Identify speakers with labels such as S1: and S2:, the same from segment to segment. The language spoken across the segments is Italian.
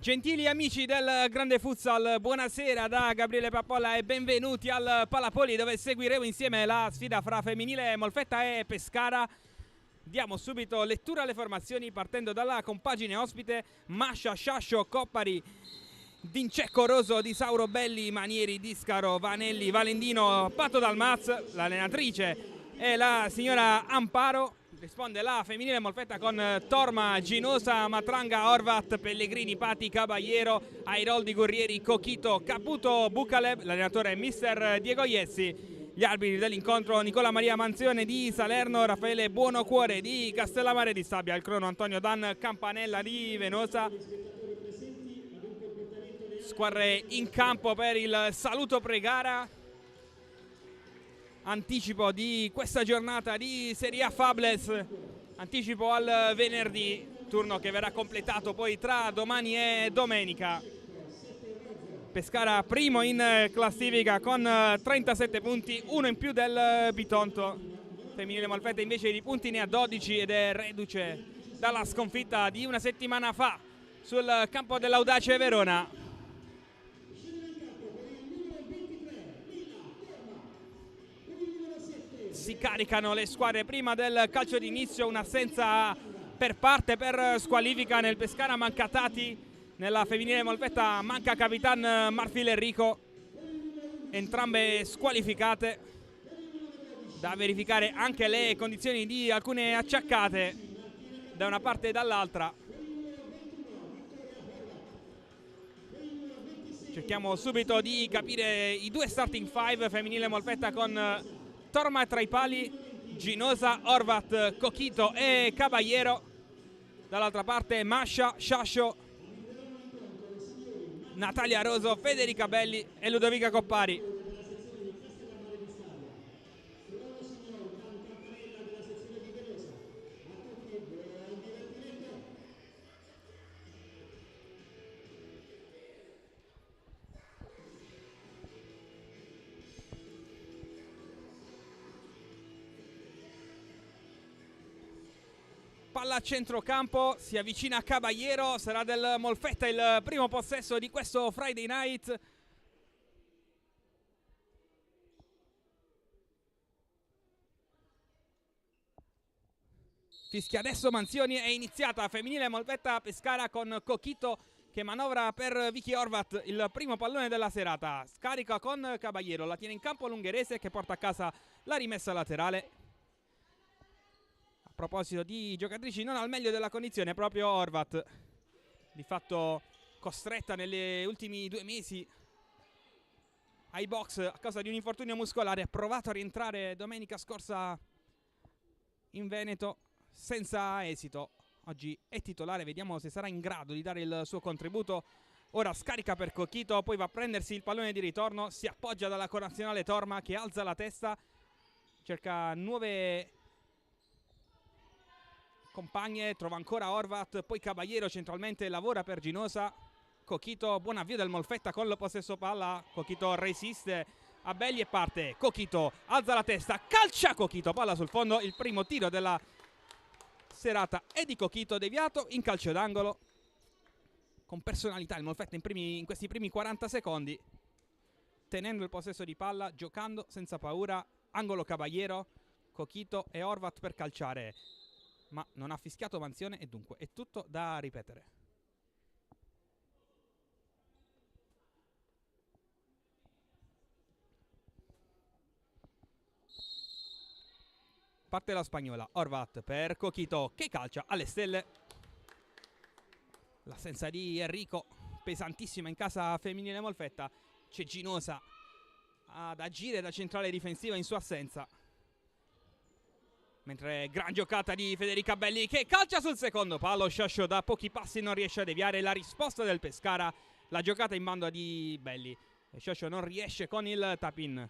S1: Gentili amici del Grande Futsal, buonasera da Gabriele Pappolla e benvenuti al Palapoli, dove seguiremo insieme la sfida fra femminile Molfetta e Pescara. Diamo subito lettura alle formazioni partendo dalla compagine ospite: Mascia, Sciascio, Coppari, Dincecco, Roso, Di Sauro, Belli, Manieri, Discaro, Vanelli, Valentino, Pato Dalmaz. L'allenatrice è la signora Amparo. Risponde la femminile Molfetta con Torma, Ginosa, Matranga, Orvat, Pellegrini, Pati, Caballero, Airoldi, Gurrieri, Cochito, Caputo, Bucaleb. L'allenatore è mister Diego Iessi. Gli arbitri dell'incontro: Nicola Maria Manzione di Salerno, Raffaele Buonocuore di Castellammare di Stabia. Il crono Antonio Dan Campanella di Venosa. Squadre in campo per il saluto pre-gara. Anticipo di questa giornata di Serie A Fables, anticipo al venerdì, turno che verrà completato poi tra domani e domenica. Pescara primo in classifica con 37 punti, uno in più del Bitonto. Femminile Molfetta invece di punti ne ha 12 ed è reduce dalla sconfitta di una settimana fa sul campo dell'Audace Verona. Si caricano le squadre prima del calcio d'inizio, un'assenza per parte per squalifica nel Pescara, manca Tati, nella femminile Molfetta manca Capitan Marfil Enrico, entrambe squalificate. Da verificare anche le condizioni di alcune acciaccate da una parte e dall'altra. Cerchiamo subito di capire i due starting five. Femminile Molfetta con Torma tra i pali, Ginosa, Orvat, Cochito e Caballero. Dall'altra parte Mascia, Sciascio, Natalia Roso, Federica Belli e Ludovica Coppari. Palla a centrocampo, si avvicina a Caballero, sarà del Molfetta il primo possesso di questo Friday Night. Fischia adesso Manzioni, è iniziata femminile Molfetta Pescara con Cochito che manovra per Vicky Orvat il primo pallone della serata. Scarica con Caballero, la tiene in campo l'ungherese che porta a casa la rimessa laterale. A proposito di giocatrici non al meglio della condizione, proprio Orvat, di fatto costretta negli ultimi 2 mesi ai box a causa di un infortunio muscolare. Ha provato a rientrare domenica scorsa in Veneto senza esito. Oggi è titolare, vediamo se sarà in grado di dare il suo contributo. Ora scarica per Cochito, poi va a prendersi il pallone di ritorno, si appoggia dalla connazionale Torma che alza la testa, cerca nuove compagne, trova ancora Orvat, poi Caballero centralmente lavora per Ginosa. Cochito, buon avvio del Molfetta con il possesso palla, Cochito resiste a Belli e parte. Cochito alza la testa, calcia Cochito, palla sul fondo, il primo tiro della serata è di Cochito, deviato in calcio d'angolo. Con personalità il Molfetta in questi primi 40 secondi, tenendo il possesso di palla, giocando senza paura. Angolo Caballero, Cochito e Orvat per calciare, ma non ha fischiato Manzione e dunque è tutto da ripetere. Parte la spagnola, Orvat per Cochito che calcia alle stelle. L'assenza di Enrico pesantissima in casa femminile Molfetta. C'è Ginosa ad agire da centrale difensiva in sua assenza, mentre gran giocata di Federica Belli che calcia sul secondo palo. Sciascio da pochi passi non riesce a deviare la risposta del Pescara. La giocata in banda di Belli e Sciascio non riesce con il tap-in.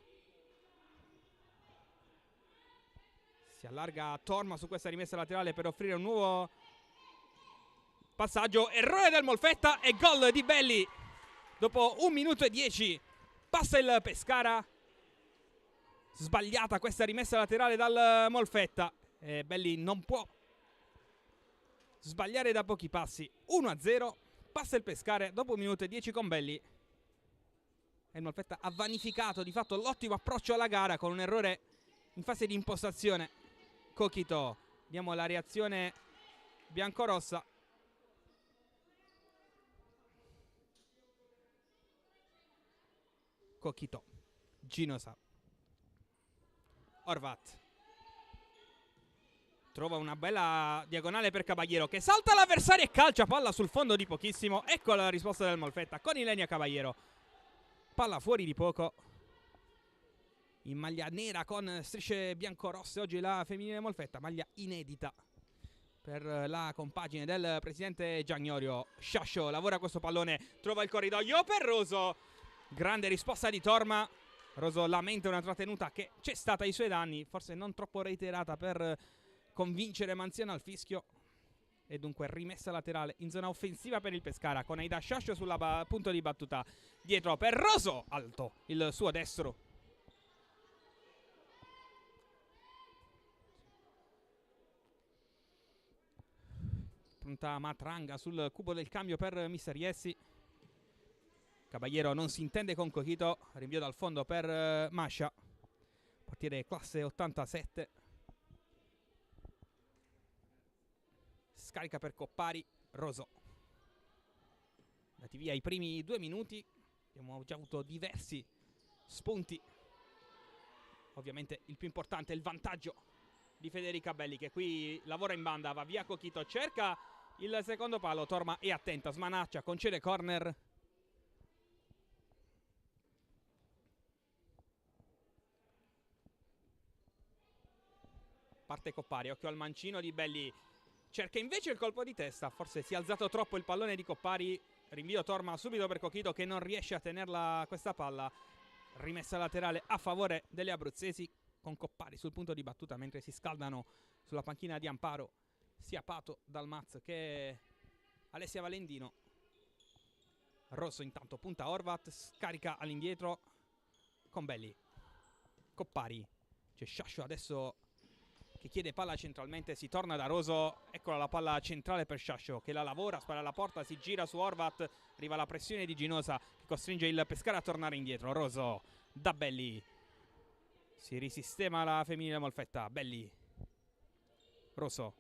S1: Si allarga Torma su questa rimessa laterale per offrire un nuovo passaggio. Errore del Molfetta e gol di Belli. Dopo 1 minuto e 10 passa il Pescara. Sbagliata questa rimessa laterale dal Molfetta e Belli non può sbagliare da pochi passi. 1-0 Passa il Pescara dopo 1 minuto e 10 con Belli. E il Molfetta ha vanificato di fatto l'ottimo approccio alla gara con un errore in fase di impostazione. Coquito, diamo la reazione biancorossa. Coquito, Ginosa, Horvat trova una bella diagonale per Caballero che salta l'avversario e calcia palla sul fondo di pochissimo. Ecco la risposta del Molfetta con Ilenia Caballero. Palla fuori di poco. In maglia nera con strisce bianco-rosse oggi la femminile Molfetta, maglia inedita per la compagine del presidente Giagnorio. Sciascio lavora questo pallone, trova il corridoio per Roso. Grande risposta di Torma. Roso lamenta una trattenuta che c'è stata ai suoi danni, forse non troppo reiterata per convincere Manziano al fischio. E dunque rimessa laterale in zona offensiva per il Pescara con Aida Sciascio sulla punto di battuta. Dietro per Roso, alto il suo destro. Pronta Matranga sul cubo del cambio per Mister Iessi. Caballero non si intende con Coquito. Rinvio dal fondo per Mascia. Portiere classe 87. Scarica per Coppari. Roso. Dati via i primi 2 minuti. Abbiamo già avuto diversi spunti. Ovviamente il più importante è il vantaggio di Federica Belli, che qui lavora in banda. Va via Coquito. Cerca il secondo palo. Torma è attenta. Smanaccia. Concede corner. Parte Coppari, occhio al mancino di Belli, cerca invece il colpo di testa, forse si è alzato troppo il pallone di Coppari. Rinvio Torma subito per Coquito che non riesce a tenerla questa palla. Rimessa laterale a favore delle abruzzesi con Coppari sul punto di battuta mentre si scaldano sulla panchina di Amparo sia Pato Dalmaz che Alessia Valendino. Rosso intanto punta Horvat, scarica all'indietro con Belli. Coppari, c'è Sciascio adesso che chiede palla centralmente, si torna da Roso. Eccola la palla centrale per Sciascio che la lavora, spara alla porta, si gira su Horvat, arriva la pressione di Ginosa che costringe il Pescara a tornare indietro. Roso da Belli, si risistema la femminile Molfetta. Belli, Rosso,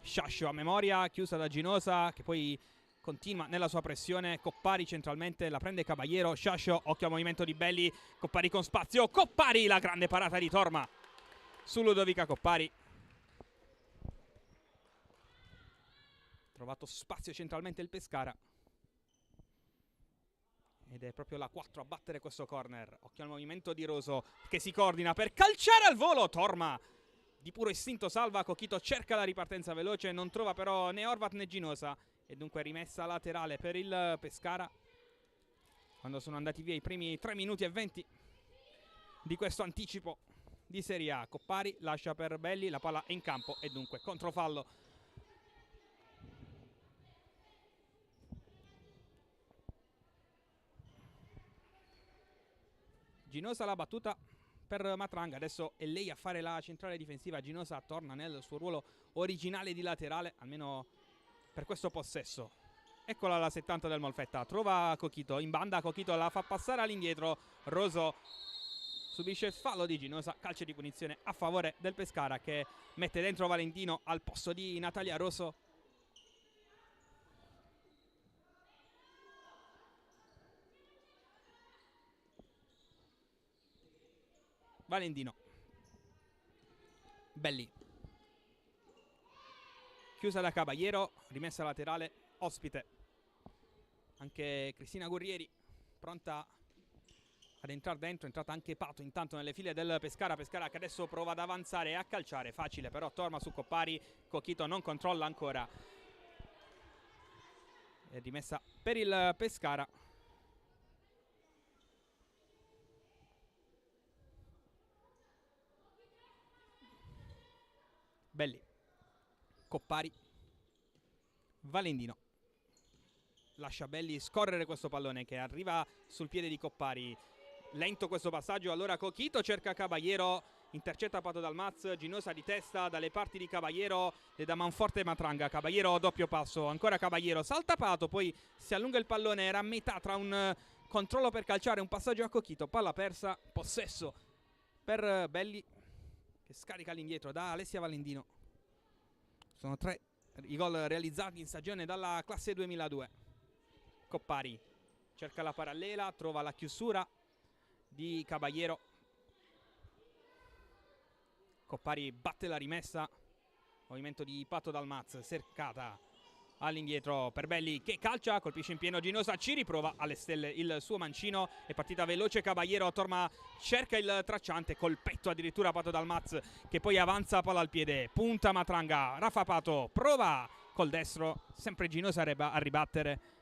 S1: Sciascio a memoria, chiusa da Ginosa che poi continua nella sua pressione. Coppari centralmente, la prende Caballero. Sciascio, occhio al movimento di Belli. Coppari con spazio. Coppari, la grande parata di Torma su Ludovica Coppari. Trovato spazio centralmente il Pescara. Ed è proprio la 4 a battere questo corner. Occhio al movimento di Roso che si coordina per calciare al volo. Torma di puro istinto salva. Coquito cerca la ripartenza veloce, non trova però né Horvat né Ginosa. E dunque rimessa laterale per il Pescara quando sono andati via i primi 3 minuti e 20 di questo anticipo di Serie A. Coppari lascia per Belli, la palla è in campo e dunque controfallo. Ginosa la battuta per Matranga, adesso è lei a fare la centrale difensiva. Ginosa torna nel suo ruolo originale di laterale, almeno per questo possesso. Eccola la 70 del Molfetta, trova Coquito in banda, Coquito la fa passare all'indietro. Roso subisce il fallo di Ginosa, calcio di punizione a favore del Pescara che mette dentro Valentino al posto di Natalia Rosso. Valentino, Belli, chiusa da Caballero, rimessa laterale, ospite anche Cristina Gurrieri, pronta ad entrare dentro. È entrata anche Pato intanto nelle file del Pescara. Pescara che adesso prova ad avanzare e a calciare, facile però Torma su Coppari. Coquito non controlla ancora, è rimessa per il Pescara. Belli, Coppari, Valendino, lascia Belli scorrere questo pallone che arriva sul piede di Coppari. Lento questo passaggio, allora Coquito cerca Caballero intercetta Pato Dalmaz, Ginosa di testa dalle parti di Caballero, le da manforte Matranga, Caballero doppio passo, ancora Caballero, salta Pato, poi si allunga il pallone, era a metà tra un controllo per calciare, un passaggio a Cocchito, palla persa, possesso per Belli che scarica all'indietro da Alessia Valentino. Sono 3 i gol realizzati in stagione dalla classe 2002. Coppari cerca la parallela, trova la chiusura di Caballero. Coppari batte la rimessa, movimento di Pato Dalmaz, cercata all'indietro per Belli che calcia, colpisce in pieno Ginosa, ci riprova alle stelle il suo mancino, è partita veloce Caballero, torna, cerca il tracciante, col petto addirittura Pato Dalmaz che poi avanza palla al piede, punta Matranga, Rafa Pato, prova col destro, sempre Ginosa a ribattere.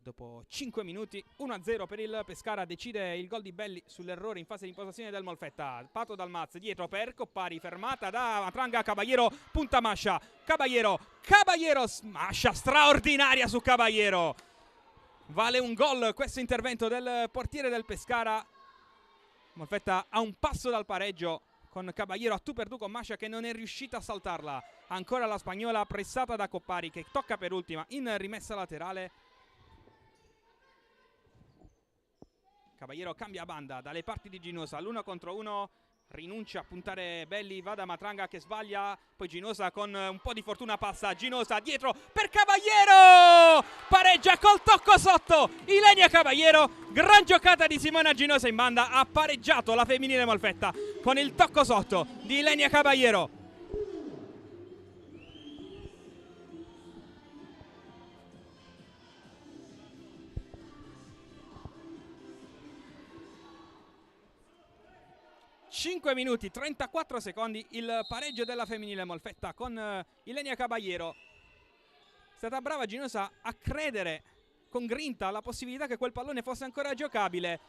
S1: Dopo 5 minuti 1-0 per il Pescara, decide il gol di Belli sull'errore in fase di impostazione del Molfetta. Pato Dalmaz dietro per Coppari, fermata da Matranga, Caballero punta Mascia, Caballero, Mascia straordinaria su Caballero, vale un gol questo intervento del portiere del Pescara. Molfetta a un passo dal pareggio con Caballero a tu per tu con Mascia che non è riuscita a saltarla. Ancora la spagnola pressata da Coppari che tocca per ultima in rimessa laterale. Caballero cambia banda dalle parti di Ginosa, l'1 contro 1, rinuncia a puntare Belli, va da Matranga che sbaglia, poi Ginosa con un po' di fortuna passa, Ginosa dietro per Caballero, pareggia col tocco sotto, Ilenia Caballero, gran giocata di Simona Ginosa in banda, ha pareggiato la femminile Molfetta con il tocco sotto di Ilenia Caballero. (5 minuti 34 secondi) il pareggio della femminile Molfetta con Ilenia Caballero. È stata brava Ginosa a credere con grinta alla possibilità che quel pallone fosse ancora giocabile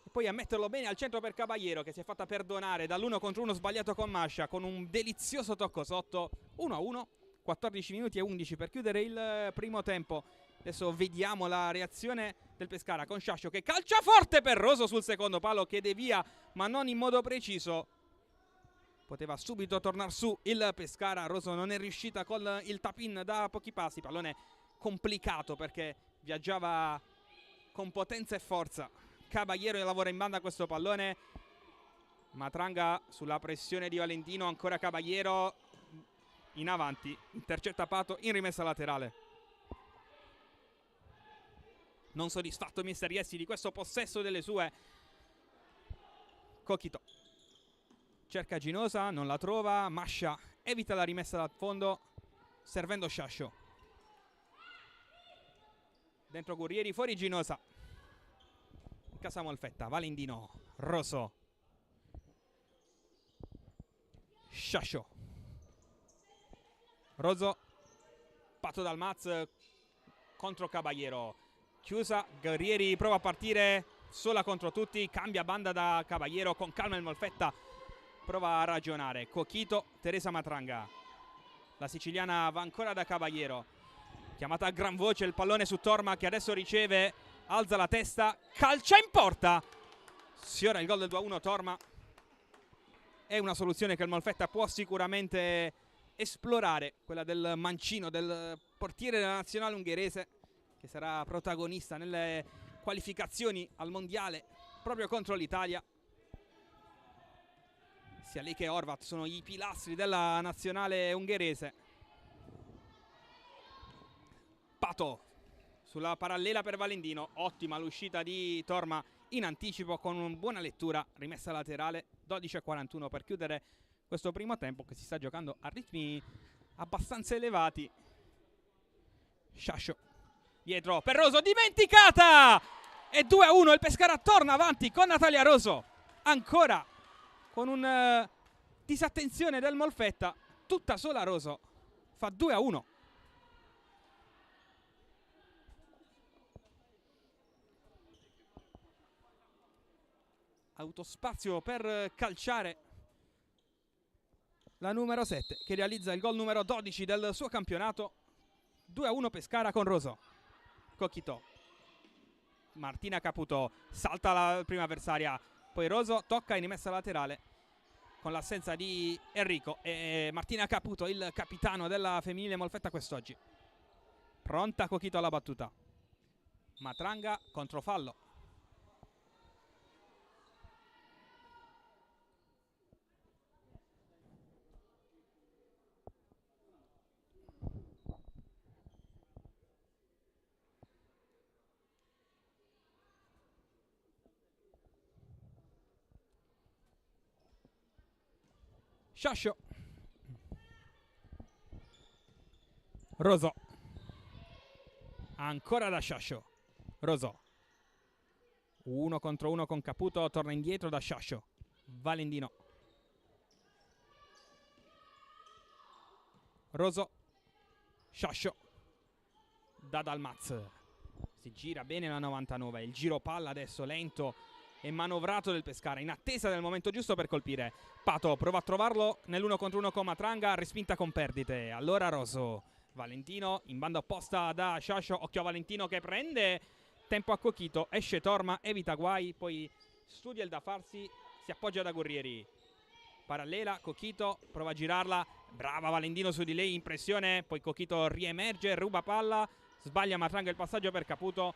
S1: e poi a metterlo bene al centro per Caballero che si è fatta perdonare dall'1 contro 1 sbagliato con Mascia con un delizioso tocco sotto. 1-1, 14 minuti e 11 per chiudere il primo tempo. Adesso vediamo la reazione del Pescara con Sciascio che calcia forte per Roso sul secondo palo che devia ma non in modo preciso. Poteva subito tornare su il Pescara, Roso non è riuscita con il tap-in da pochi passi, pallone complicato perché viaggiava con potenza e forza. Caballero lavora in banda questo pallone, Matranga sulla pressione di Valentino, ancora Caballero in avanti, intercetta Pato in rimessa laterale. Non soddisfatto Mister Iessi di questo possesso delle sue. Cocchito cerca Ginosa, non la trova, Mascia evita la rimessa dal fondo servendo Sciascio. Dentro Gurrieri, fuori Ginosa. In casa Molfetta, Valentino, Rosso, Sciascio, Rosso, Pato Dalmaz contro Caballero. Chiusa, Guerrieri prova a partire sola contro tutti, cambia banda da Caballero, con calma il Molfetta prova a ragionare. Cocchito, Teresa Matranga, la siciliana va ancora da Caballero, chiamata a gran voce, il pallone su Torma che adesso riceve, alza la testa, calcia in porta, sfiora il gol del 2-1 Torma. È una soluzione che il Molfetta può sicuramente esplorare, quella del mancino, del portiere della nazionale ungherese, che sarà protagonista nelle qualificazioni al mondiale proprio contro l'Italia. Sia lei che Horvat sono i pilastri della nazionale ungherese. Pato sulla parallela per Valentino, ottima l'uscita di Torma in anticipo con una buona lettura, rimessa laterale. 12:41 per chiudere questo primo tempo che si sta giocando a ritmi abbastanza elevati. Sciascio dietro per Roso, dimenticata! E 2-1, il Pescara torna avanti con Natalia Roso, ancora con un disattenzione del Molfetta, tutta sola Roso, fa 2-1. Autospazio per calciare la numero 7 che realizza il gol numero 12 del suo campionato. 2-1 Pescara con Roso. Cocchito Martina Caputo salta la prima avversaria, poi Roso tocca in rimessa laterale con l'assenza di Enrico e Martina Caputo, il capitano della femminile Molfetta quest'oggi. Pronta Cochito alla battuta. Matranga contro fallo. Sciascio. Roso. Ancora da Sciascio. Roso. 1 contro 1 con Caputo, torna indietro da Sciascio. Valentino. Roso. Sciascio. Da Dalmaz. Si gira bene la 99. Il giro palla adesso lento e manovrato del Pescara, in attesa del momento giusto per colpire. Pato prova a trovarlo nell'1 contro 1 con Matranga, respinta con perdite. Allora Roso. Valentino in banda opposta da Sciascio. Occhio a Valentino che prende tempo a Cochito, esce Torma, evita guai, poi studia il da farsi, si appoggia da Gurrieri. Parallela, Cochito prova a girarla, brava Valentino su di lei, impressione, poi Cochito riemerge, ruba palla, sbaglia Matranga il passaggio per Caputo.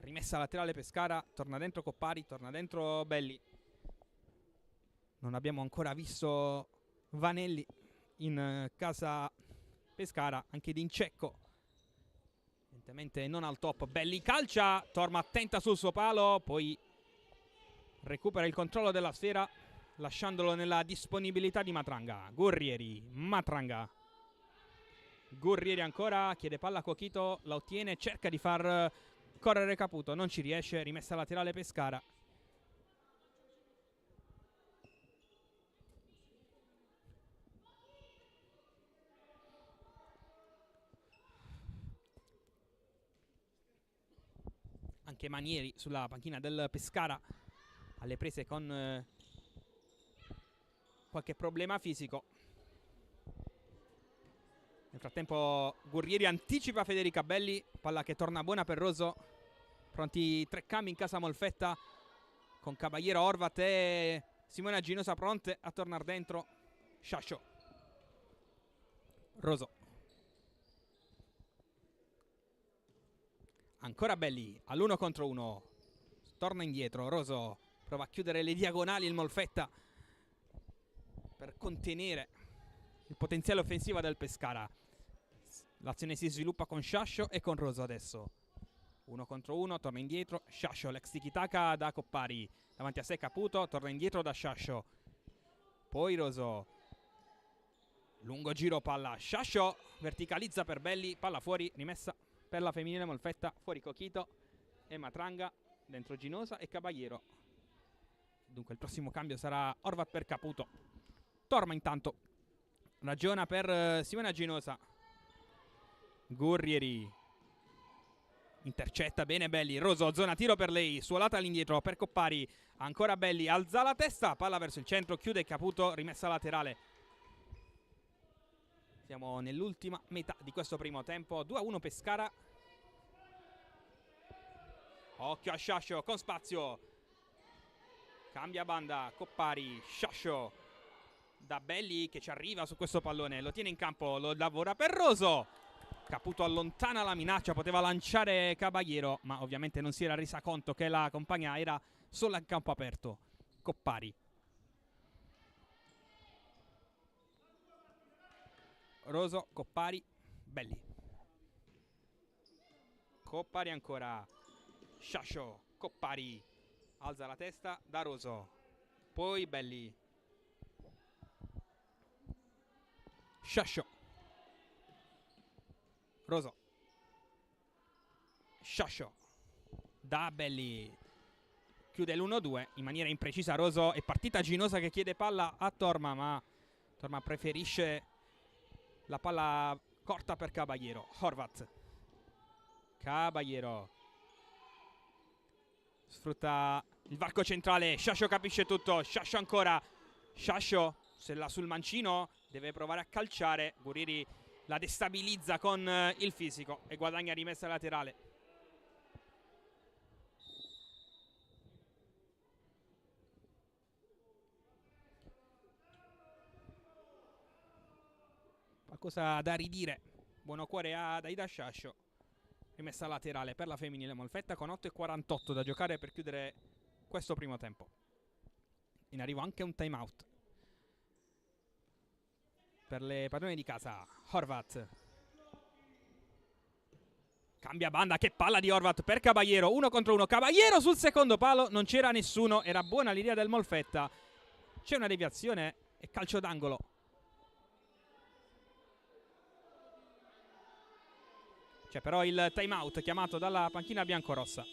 S1: Rimessa laterale Pescara, torna dentro Coppari, torna dentro Belli. Non abbiamo ancora visto Vanelli in casa Pescara, anche D'Incecco evidentemente non al top. Belli calcia, Torma attenta sul suo palo, poi recupera il controllo della sfera lasciandolo nella disponibilità di Matranga. Gurrieri, Matranga, Gurrieri ancora, chiede palla a Cochito, la ottiene, cerca di far correre Caputo, non ci riesce, rimessa laterale Pescara. Anche Manieri sulla panchina del Pescara alle prese con qualche problema fisico. Nel frattempo Gurrieri anticipa Federica Belli, palla che torna buona per Roso. Pronti 3 cambi in casa Molfetta con Caballero, Horvat e Simona Ginosa pronte a tornare dentro. Sciascio. Roso. Ancora Belli all'1 contro 1. Torna indietro. Roso prova a chiudere le diagonali il Molfetta per contenere il potenziale offensivo del Pescara. L'azione si sviluppa con Sciascio e con Roso adesso. 1 contro 1, torna indietro. Sciascio, l'ex tiki-taka da Coppari. Davanti a sé Caputo, torna indietro da Sciascio. Poi Roso. Lungo giro palla. Sciascio verticalizza per Belli. Palla fuori, rimessa per la femminile Molfetta. Fuori Cochito e Matranga. Dentro Ginosa e Caballero. Dunque il prossimo cambio sarà Horvat per Caputo. Torma intanto. Ragiona per Simona Ginosa. Gurrieri. Intercetta bene Belli. Roso, zona tiro per lei. Suolata all'indietro per Coppari. Ancora Belli. Alza la testa. Palla verso il centro. Chiude Caputo. Rimessa laterale. Siamo nell'ultima metà di questo primo tempo. 2-1 Pescara. Occhio a Sciascio con spazio. Cambia banda. Coppari. Sciascio. Da Belli che ci arriva su questo pallone. Lo tiene in campo. Lo lavora per Roso. Caputo allontana la minaccia, poteva lanciare Caballero, ma ovviamente non si era resa conto che la compagna era solo in campo aperto. Coppari. Roso, Coppari, Belli. Coppari ancora. Sciascio, Coppari. Alza la testa da Roso. Poi Belli. Sciascio. Roso. Sciascio. Da Belli. Chiude l'1-2 in maniera imprecisa. Roso. È partita Ginosa che chiede palla a Torma, ma Torma preferisce la palla corta per Caballero. Horvat. Caballero. Sfrutta il varco centrale. Sciascio capisce tutto. Sciascio ancora. Sciascio se la sul mancino deve provare a calciare. Gurrieri la destabilizza con il fisico e guadagna rimessa laterale. qualcosa da ridire. Buono cuore ad Aida Sciascio. Rimessa laterale per la femminile Molfetta con 8:48 da giocare per chiudere questo primo tempo. In arrivo anche un time out per le padrone di casa. Horvat cambia banda, che palla di Horvat per Caballero, 1 contro 1. Caballero sul secondo palo, non c'era nessuno, era buona l'idea del Molfetta. C'è una deviazione e calcio d'angolo. C'è però il time out chiamato dalla panchina biancorossa.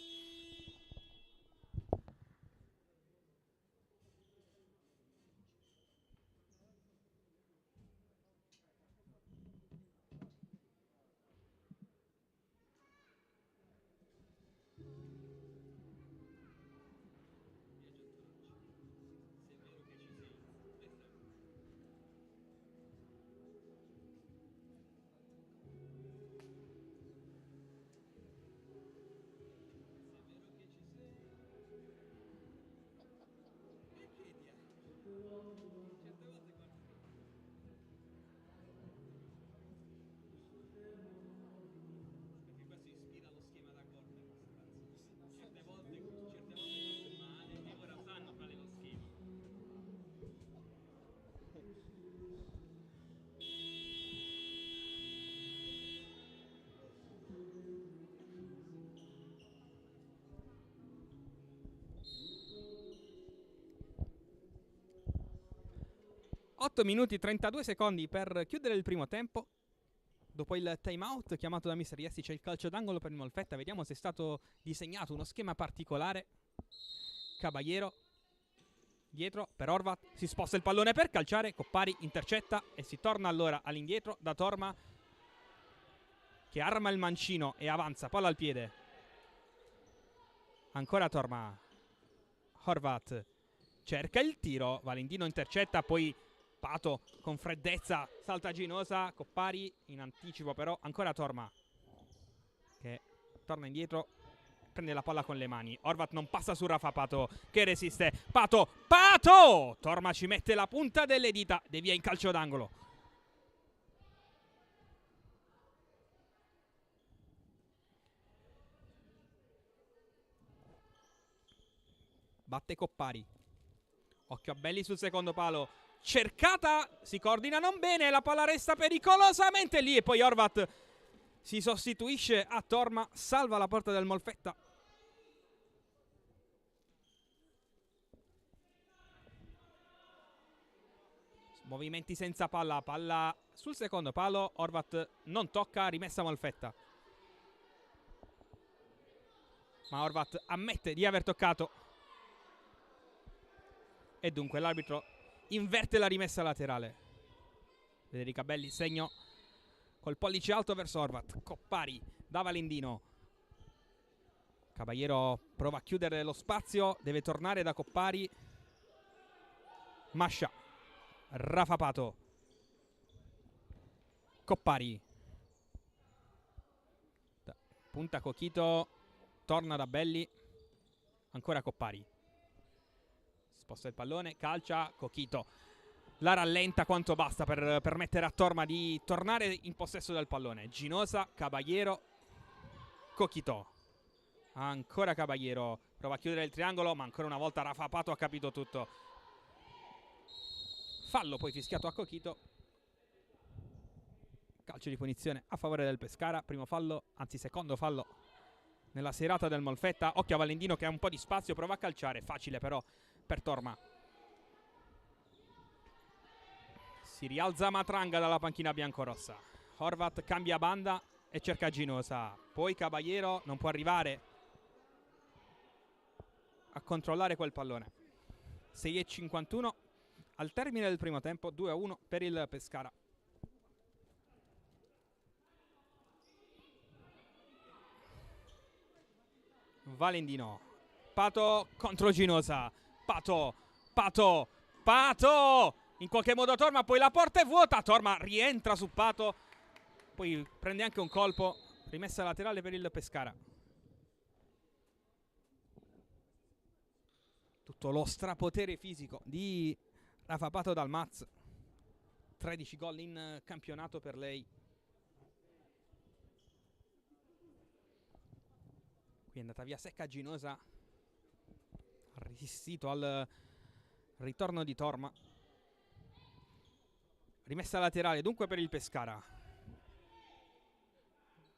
S1: Otto minuti e 32 secondi per chiudere il primo tempo. Dopo il time out chiamato da Mister Iesti c'è il calcio d'angolo per il Molfetta. Vediamo se è stato disegnato uno schema particolare. Caballero dietro per Horvat, si sposta il pallone per calciare, Coppari intercetta e si torna allora all'indietro da Torma, che arma il mancino e avanza, palla al piede. Ancora Torma. Horvat cerca il tiro, Valentino intercetta, poi Pato con freddezza salta Ginosa, Coppari in anticipo però, ancora Torma che torna indietro, prende la palla con le mani. Horvat non passa su Rafa Pato che resiste. Pato! Torma ci mette la punta delle dita, devia in calcio d'angolo. Batte Coppari. Occhio a Belli sul secondo palo. Cercata, si coordina non bene, la palla resta pericolosamente lì e poi Horvat si sostituisce a Torma, salva la porta del Molfetta. Movimenti senza palla, palla sul secondo palo, Horvat non tocca, rimessa Molfetta. Ma Horvat ammette di aver toccato. E dunque l'arbitro inverte la rimessa laterale. Federica Belli, segno col pollice alto verso Horvat. Coppari da Valentino. Caballero prova a chiudere lo spazio, deve tornare da Coppari. Mascia. Rafa Pato. Coppari. Punta Cochito. Torna da Belli. Ancora Coppari. Sposta il pallone, calcia, Cochito la rallenta quanto basta per permettere a Torma di tornare in possesso del pallone. Ginosa, Caballero, Cochito. Ancora Caballero, prova a chiudere il triangolo, ma ancora una volta Rafa Pato ha capito tutto. Fallo poi fischiato a Cochito. Calcio di punizione a favore del Pescara. Primo fallo, anzi secondo fallo nella serata del Molfetta. Occhio a Valentino che ha un po' di spazio, prova a calciare, facile però per Torma. Si rialza Matranga dalla panchina biancorossa. Horvat cambia banda e cerca Ginosa. Poi Caballero non può arrivare a controllare quel pallone. 6:51 al termine del primo tempo, 2-1 per il Pescara. Valentino. Pato contro Ginosa. Pato! In qualche modo Torma, poi la porta è vuota. Torma rientra su Pato, poi prende anche un colpo. Rimessa laterale per il Pescara. Tutto lo strapotere fisico di Rafa Pato Dalmaz. 13 gol in campionato per lei. Qui è andata via secca Ginosa, ha resistito al ritorno di Torma. Rimessa laterale dunque per il Pescara.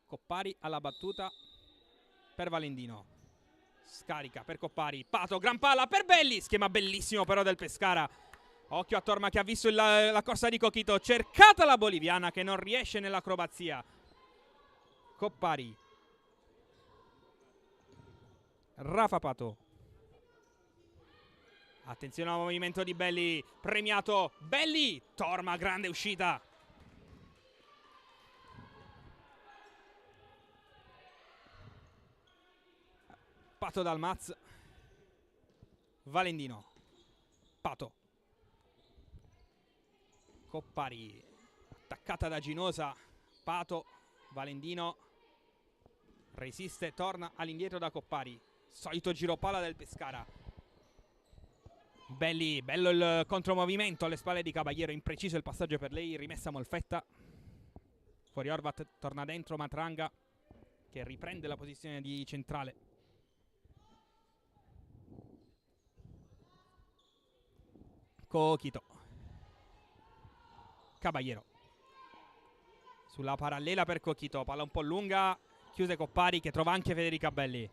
S1: Coppari alla battuta per Valendino. Scarica per Coppari. Pato, gran palla per Belli. Schema bellissimo però del Pescara. Occhio a Torma che ha visto la corsa di Coquito. Cercata la boliviana che non riesce nell'acrobazia. Coppari. Rafa Pato. Attenzione al movimento di Belli. Premiato Belli. Torma, grande uscita. Pato dal Maz. Valendino. Pato. Coppari. Attaccata da Ginosa. Pato. Valendino. Resiste, torna all'indietro da Coppari. Solito giro palla del Pescara. Belli, bello il contromovimento alle spalle di Caballero. Impreciso il passaggio per lei. Rimessa Molfetta. Fuori Horvat, torna dentro Matranga che riprende la posizione di centrale. Coquito. Caballero. Sulla parallela per Coquito. Palla un po' lunga. Chiuse Coppari che trova anche Federica Belli.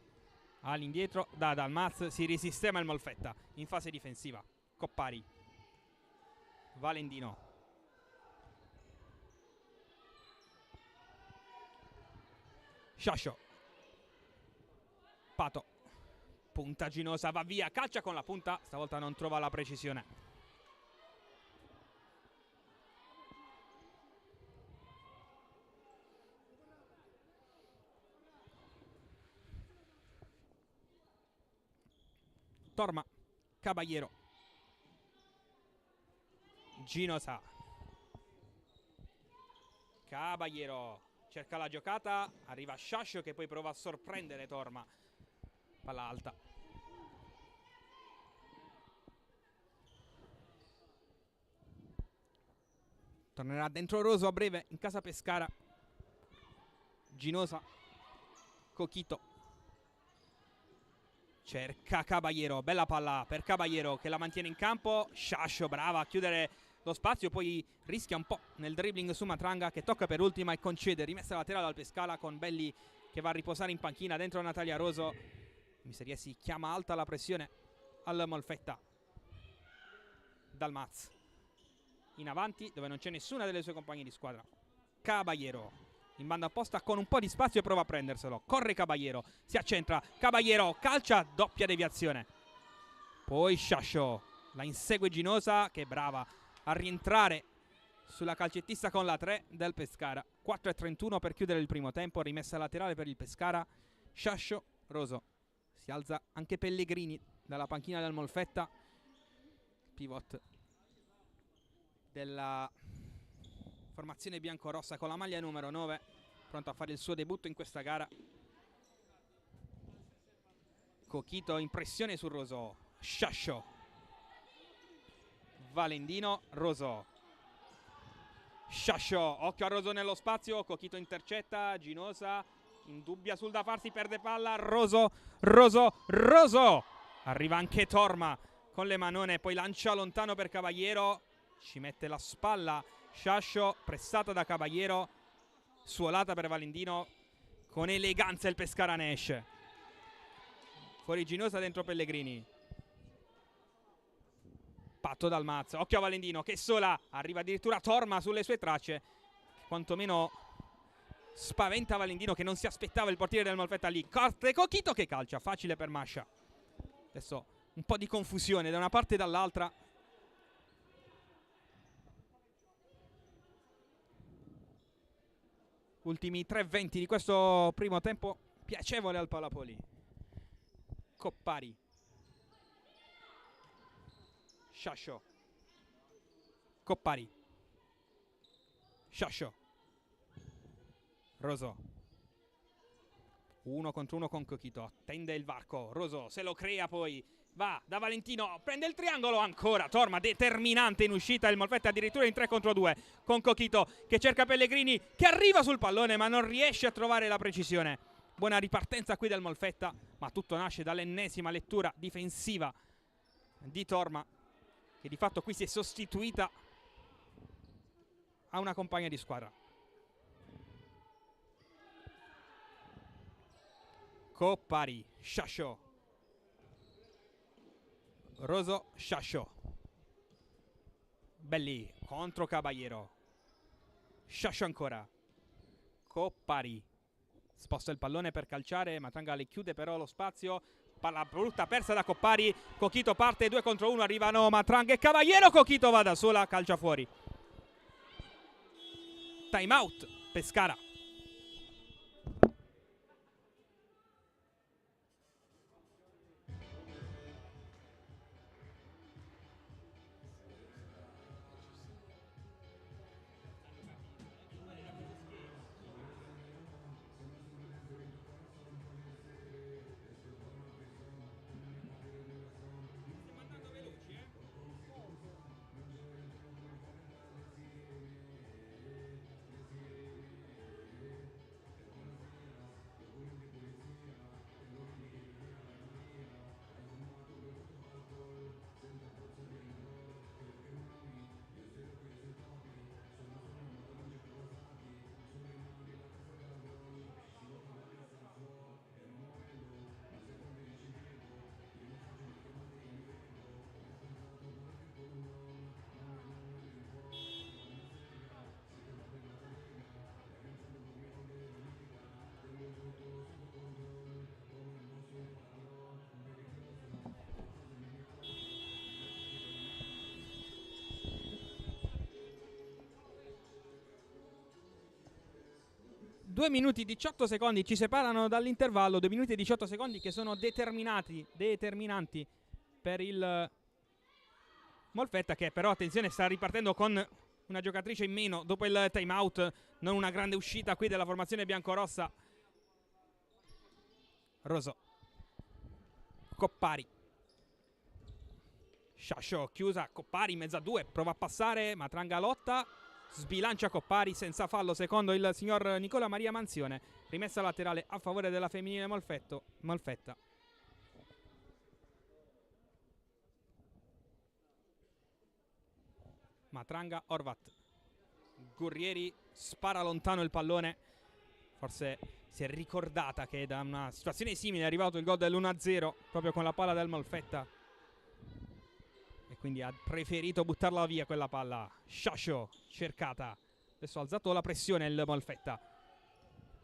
S1: All'indietro da Dalmaz. Si risistema il Molfetta in fase difensiva. Coppari. Valendino. Sciascio. Pato. Punta Ginosa, va via, calcia con la punta. Stavolta non trova la precisione. Torma. Caballero. Ginosa. Caballero. Cerca la giocata. Arriva Sciascio che poi prova a sorprendere Torma. Palla alta. Tornerà dentro Roso a breve in casa Pescara. Ginosa. Coquito. Cerca Caballero. Bella palla per Caballero che la mantiene in campo. Sciascio brava a chiudere lo spazio. Poi rischia un po' nel dribbling su Matranga che tocca per ultima e concede. Rimessa laterale al Pescara con Belli che va a riposare in panchina dentro Natalia Roso. Miseriesi chiama alta la pressione al Molfetta. Dalmaz in avanti dove non c'è nessuna delle sue compagne di squadra. Caballero in banda opposta con un po' di spazio prova a prenderselo. Corre Caballero, si accentra Caballero, calcia, doppia deviazione. Poi Sciascio la insegue Ginosa che è brava a rientrare sulla calcettista con la 3 del Pescara. 4:31 per chiudere il primo tempo. Rimessa laterale per il Pescara. Sciascio, Roso. Si alza anche Pellegrini dalla panchina del Molfetta. Pivot della formazione biancorossa con la maglia numero 9, pronto a fare il suo debutto in questa gara. Coquito in pressione su Roso. Sciascio. Valendino. Roso. Sciascio. Occhio a Roso nello spazio. Coquito intercetta. Ginosa indubbia sul da farsi, perde palla. Roso. Arriva anche Torma con le manone, poi lancia lontano per Caballero. Ci mette la spalla Sciascio, pressata da Caballero, suolata per Valendino. Con eleganza il Pescara ne esce. Fuori Ginosa, dentro Pellegrini. Pato dal Maz. Occhio a Valendino che sola. Arriva addirittura Torma sulle sue tracce. Quantomeno spaventa Valendino che non si aspettava il portiere del Molfetta lì. Corte Coquito che calcia. Facile per Mascia. Adesso un po' di confusione da una parte e dall'altra. Ultimi 3:20 di questo primo tempo piacevole al Palapoli. Coppari. Sciascio. Coppari. Sciascio. Roso. 1 contro 1 con Coquito. Attende il varco. Roso se lo crea poi. Va da Valentino, prende il triangolo, ancora Torma determinante in uscita, il Molfetta addirittura in 3 contro 2 con Cochito che cerca Pellegrini, che arriva sul pallone ma non riesce a trovare la precisione. Buona ripartenza qui del Molfetta, ma tutto nasce dall'ennesima lettura difensiva di Torma, che di fatto qui si è sostituita a una compagna di squadra. Coppari, Sciascio, Roso, Sciascio, Belli contro Caballero, Sciascio ancora, Coppari, sposta il pallone per calciare, Matranga le chiude però lo spazio, palla brutta persa da Coppari, Cochito parte 2 contro 1, arrivano Matranga e Caballero, Cochito va da sola, calcia fuori. Time out, Pescara. Due minuti e 18 secondi ci separano dall'intervallo, 2 minuti e 18 secondi che sono determinanti per il Molfetta, che però, attenzione, sta ripartendo con una giocatrice in meno dopo il time out, non una grande uscita qui della formazione biancorossa. Roso, Coppari, Sciascio chiusa, Coppari in mezzo a 2, prova a passare, Matranga lotta, sbilancia Coppari senza fallo secondo il signor Nicola Maria Manzione. Rimessa laterale a favore della femminile Molfetta. Matranga, Orvat, Gurrieri spara lontano il pallone. Forse si è ricordata che da una situazione simile è arrivato il gol dell'1-0 proprio con la palla del Molfetta, e quindi ha preferito buttarla via quella palla. Sciascio cercata, adesso ha alzato la pressione il Molfetta.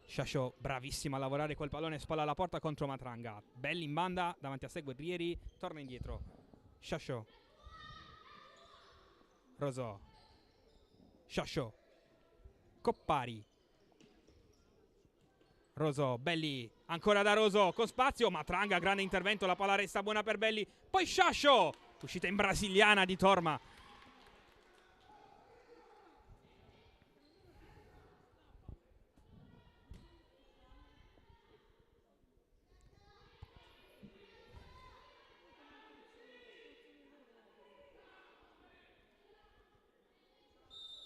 S1: Sciascio bravissimo a lavorare quel pallone, spalla alla porta contro Matranga. Belli in banda, davanti a sé Guerrieri, torna indietro. Sciascio, Roso, Sciascio, Coppari, Roso, Belli, ancora da Roso, con spazio, Matranga, grande intervento, la palla resta buona per Belli, poi Sciascio, uscita in brasiliana di Torma.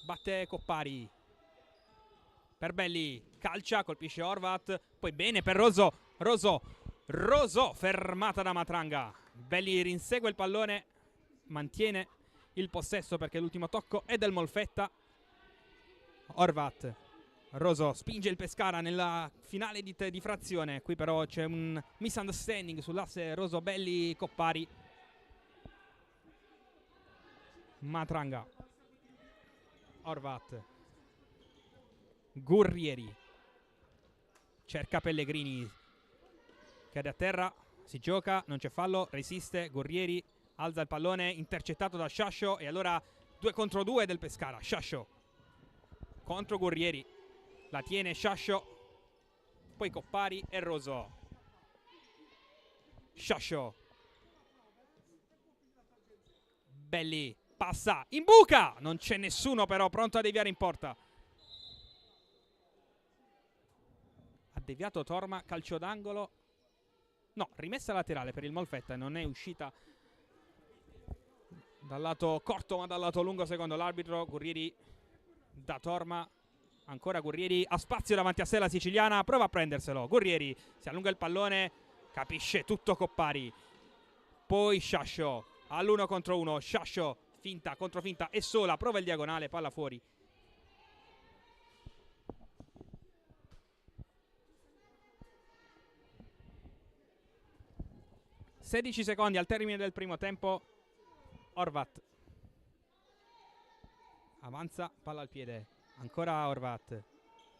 S1: Batte Coppari per Belli, calcia, colpisce Orvat, poi bene per Roso, Roso fermata da Matranga. Belli rinsegue il pallone, mantiene il possesso perché l'ultimo tocco è del Molfetta. Orvat, Roso spinge il Pescara nella finale di frazione, qui però c'è un misunderstanding sull'asse Roso Belli Coppari. Matranga, Orvat, Gurrieri, cerca Pellegrini, cade a terra, si gioca, non c'è fallo, resiste Gurrieri, alza il pallone, intercettato da Sciascio, e allora 2 contro 2 del Pescara. Sciascio contro Gurrieri, la tiene Sciascio, poi Coppari e Roso. Sciascio, Belli, passa, imbuca, non c'è nessuno però pronto a deviare in porta. Ha deviato Torma, calcio d'angolo No, rimessa laterale per il Molfetta, non è uscita dal lato corto ma dal lato lungo secondo l'arbitro. Gurrieri da Torma, ancora Gurrieri, ha spazio davanti a sé la siciliana, prova a prenderselo. Gurrieri si allunga il pallone, capisce tutto Coppari. Poi Sciascio all'1 contro 1. Sciascio finta, controfinta e sola, prova il diagonale, palla fuori. (16 secondi al termine del primo tempo). Horvat avanza, palla al piede, ancora Horvat,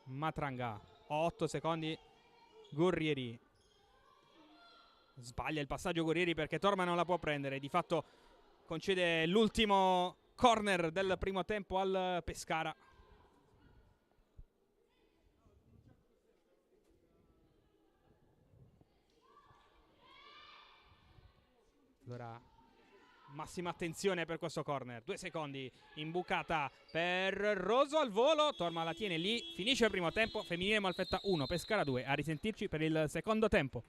S1: Matranga, 8 secondi. Gurrieri sbaglia il passaggio Gurrieri perché Torma non la può prendere, di fatto concede l'ultimo corner del primo tempo al Pescara. Allora massima attenzione per questo corner. 2 secondi, imbucata per Roso al volo, Torma la tiene lì, finisce il primo tempo. Femminile Molfetta 1, Pescara 2. A risentirci per il secondo tempo.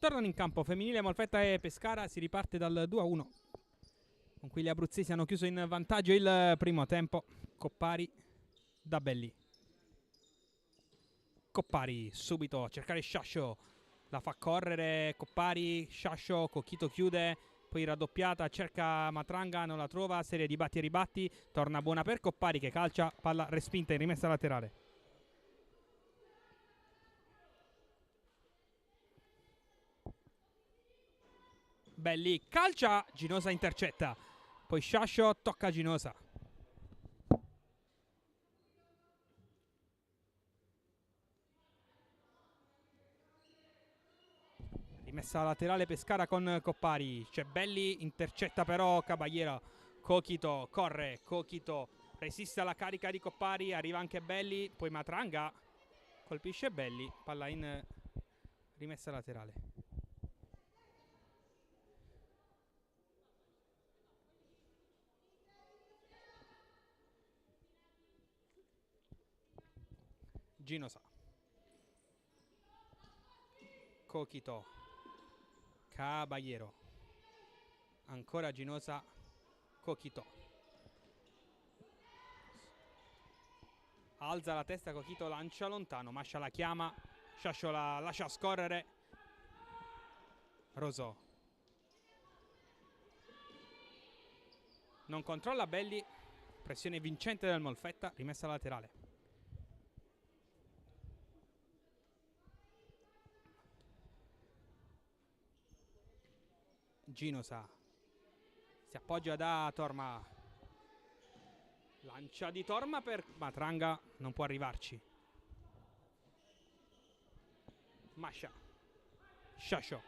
S1: tornano in campo femminile Molfetta e Pescara. Si riparte dal 2-1, con cui gli abruzzesi hanno chiuso in vantaggio il primo tempo. Coppari da Belli. Coppari subito a cercare Sciascio, la fa correre Coppari, Sciascio, Cocchito chiude, poi raddoppiata, cerca Matranga, non la trova, serie di batti e ribatti, torna buona per Coppari che calcia, palla respinta in rimessa laterale. Belli, calcia, Ginosa intercetta, poi Sciascio tocca Ginosa. Messa laterale Pescara con Coppari. C'è Belli, intercetta però Caballero. Cocchito corre, Cocchito resiste alla carica di Coppari, arriva anche Belli, poi Matranga colpisce Belli, palla in rimessa laterale. Ginosa. Cocchito. Caballero. Ancora Ginosa. Cocchito. Alza la testa, Cocchito lancia lontano. Mascia la chiama. Sciascio la lascia scorrere. Rosò. Non controlla Belli. Pressione vincente del Molfetta. Rimessa laterale. Ginosa si appoggia da Torma, lancia di Torma per Matranga, non può arrivarci. Mascia, Sciascio,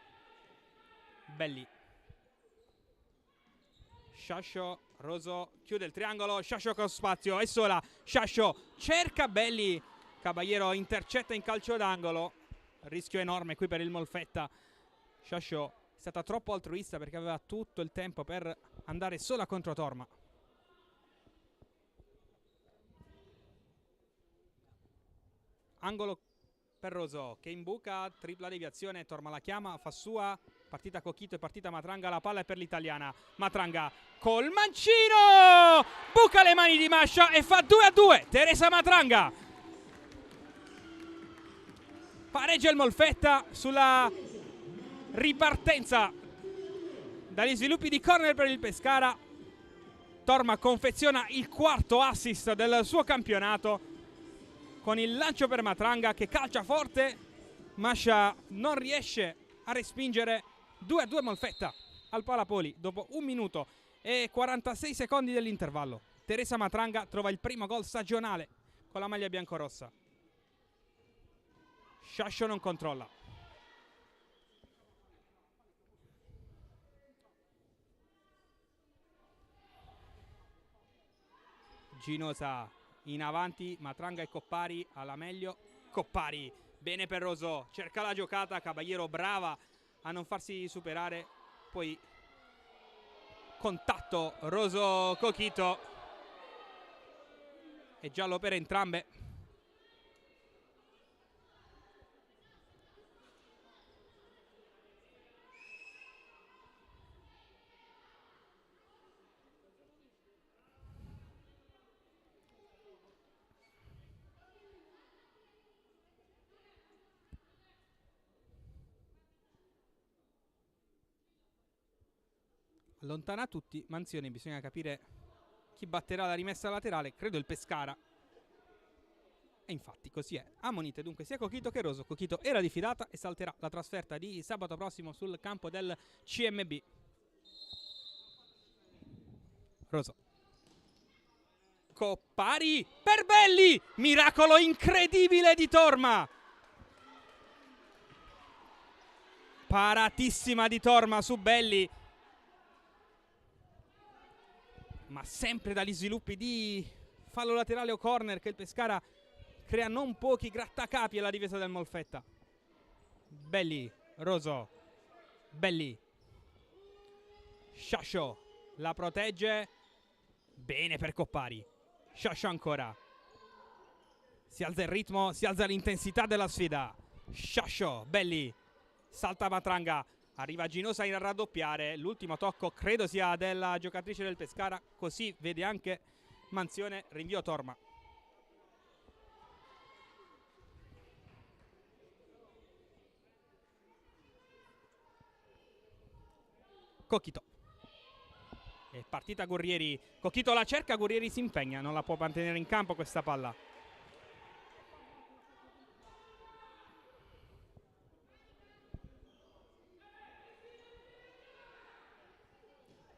S1: Belli, Sciascio, Roso chiude il triangolo, Sciascio con spazio, è sola, Sciascio cerca Belli, Caballero intercetta in calcio d'angolo, rischio enorme qui per il Molfetta. Sciascio è stata troppo altruista perché aveva tutto il tempo per andare sola contro Torma. Angolo per Roso che imbuca, tripla deviazione, Torma la chiama, fa sua, partita Cocchito e partita Matranga, la palla è per l'italiana. Matranga col mancino, buca le mani di Mascia e fa 2-2. Teresa Matranga pareggia il Molfetta sulla ripartenza dagli sviluppi di corner per il Pescara. Torma confeziona il quarto assist del suo campionato con il lancio per Matranga che calcia forte. Mascia non riesce a respingere. 2-2 Molfetta al Palapoli dopo 1 minuto e 46 secondi dell'intervallo. Teresa Matranga trova il primo gol stagionale con la maglia biancorossa. Sciascio non controlla. Ginosa in avanti, Matranga e Coppari alla meglio. Coppari, bene per Roso, cerca la giocata, Caballero brava a non farsi superare, poi contatto Roso Cocchito, è giallo per entrambe. Allontana tutti, Manzioni, bisogna capire chi batterà la rimessa laterale, credo il Pescara. E infatti così è. Ammonite dunque sia Cocchito che Roso. Cocchito era diffidata e salterà la trasferta di sabato prossimo sul campo del CMB. Roso. Coppari per Belli, miracolo incredibile di Torma. Paratissima di Torma su Belli. Ma sempre dagli sviluppi di fallo laterale o corner che il Pescara crea non pochi grattacapi alla difesa del Molfetta. Belli, Roso, Belli, Sciascio la protegge, bene per Coppari. Sciascio ancora, si alza il ritmo, si alza l'intensità della sfida. Sciascio, Belli, salta Matranga, arriva Ginosa a raddoppiare, l'ultimo tocco credo sia della giocatrice del Pescara, così vede anche Manzione, rinvio Torma. Cocchito. È partita Gurrieri, Cocchito la cerca, Gurrieri si impegna, non la può mantenere in campo questa palla.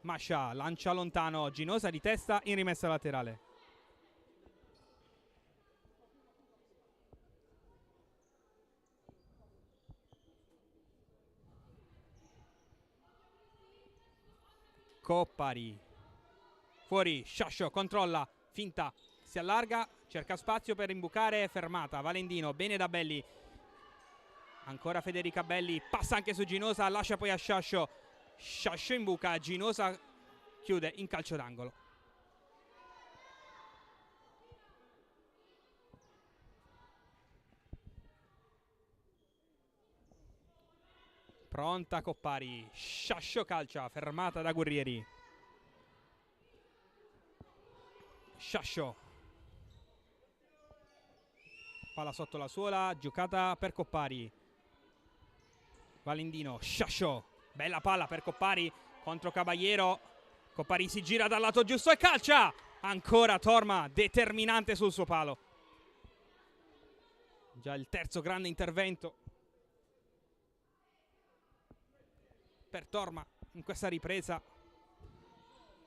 S1: Mascia lancia lontano, Ginosa di testa in rimessa laterale. Coppari. Fuori, Sciascio controlla, finta, si allarga, cerca spazio per imbucare, fermata. Valendino, bene da Belli. Ancora Federica Belli, passa anche su Ginosa, lascia poi a Sciascio. Sciascio in buca, Ginosa chiude in calcio d'angolo. Pronta Coppari, Sciascio calcia, fermata da Gurrieri. Sciascio. Palla sotto la suola, giocata per Coppari. Valendino, Sciascio. Bella palla per Coppari contro Caballero. Coppari si gira dal lato giusto e calcia. Ancora Torma, determinante sul suo palo. Già il terzo grande intervento per Torma in questa ripresa.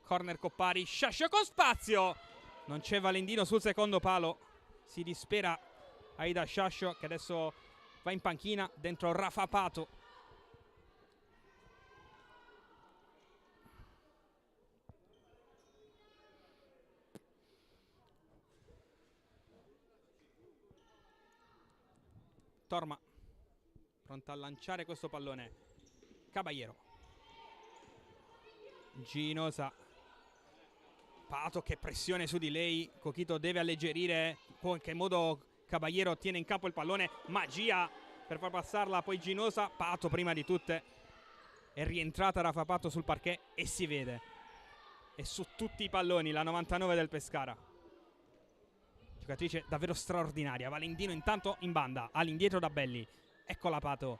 S1: Corner Coppari, Sciascio con spazio. Non c'è Valendino sul secondo palo. Si dispera Aida Sciascio che adesso va in panchina dentro Rafa Pato. Torma pronta a lanciare questo pallone. Caballero. Ginosa. Pato che pressione su di lei. Cocchito deve alleggerire. In che modo Caballero tiene in campo il pallone. Magia per far passarla. Poi Ginosa. Pato prima di tutte. È rientrata Rafa Pato sul parquet e si vede. E su tutti i palloni la 99 del Pescara. Giocatrice davvero straordinaria. Valendino intanto in banda, all'indietro da Belli. Eccola Pato.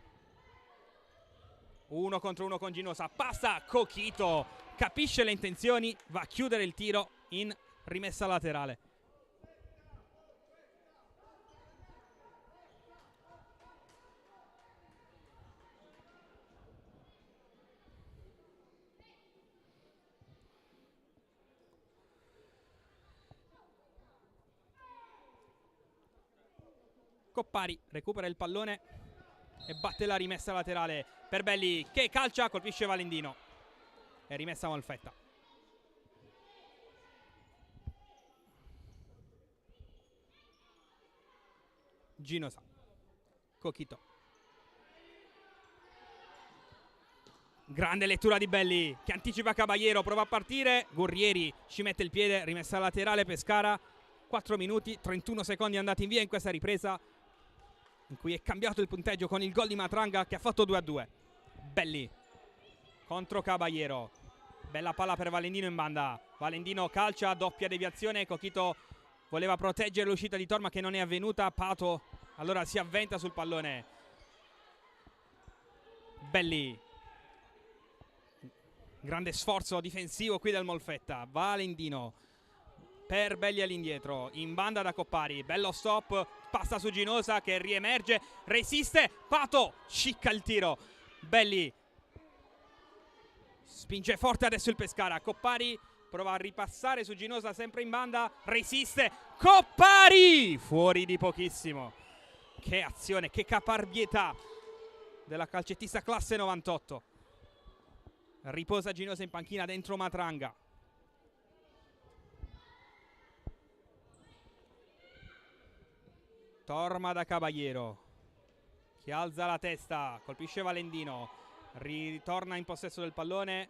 S1: 1 contro 1 con Ginosa. Passa Cocchito. Capisce le intenzioni. Va a chiudere il tiro in rimessa laterale. Coppari recupera il pallone e batte la rimessa laterale per Belli che calcia, colpisce Valendino e rimessa Molfetta. Ginosa. Cocchito. Grande lettura di Belli che anticipa Caballero, prova a partire, Gurrieri ci mette il piede, rimessa laterale Pescara. 4 minuti 31 secondi andati in via in questa ripresa in cui è cambiato il punteggio con il gol di Matranga che ha fatto 2-2. Belli contro Caballero. Bella palla per Valendino in banda. Valendino calcia, doppia deviazione. Cocchito voleva proteggere l'uscita di Torma che non è avvenuta. Pato allora si avventa sul pallone. Belli. Grande sforzo difensivo qui del Molfetta. Valendino per Belli all'indietro, in banda da Coppari, bello stop, passa su Ginosa che riemerge, resiste, Pato, cicca il tiro, Belli, spinge forte adesso il Pescara, Coppari prova a ripassare su Ginosa sempre in banda, resiste, Coppari, fuori di pochissimo, che azione, che caparbietà della calcettista classe 98, riposa Ginosa in panchina dentro Matranga. Torma da Caballero che alza la testa, colpisce Valendino, ritorna in possesso del pallone,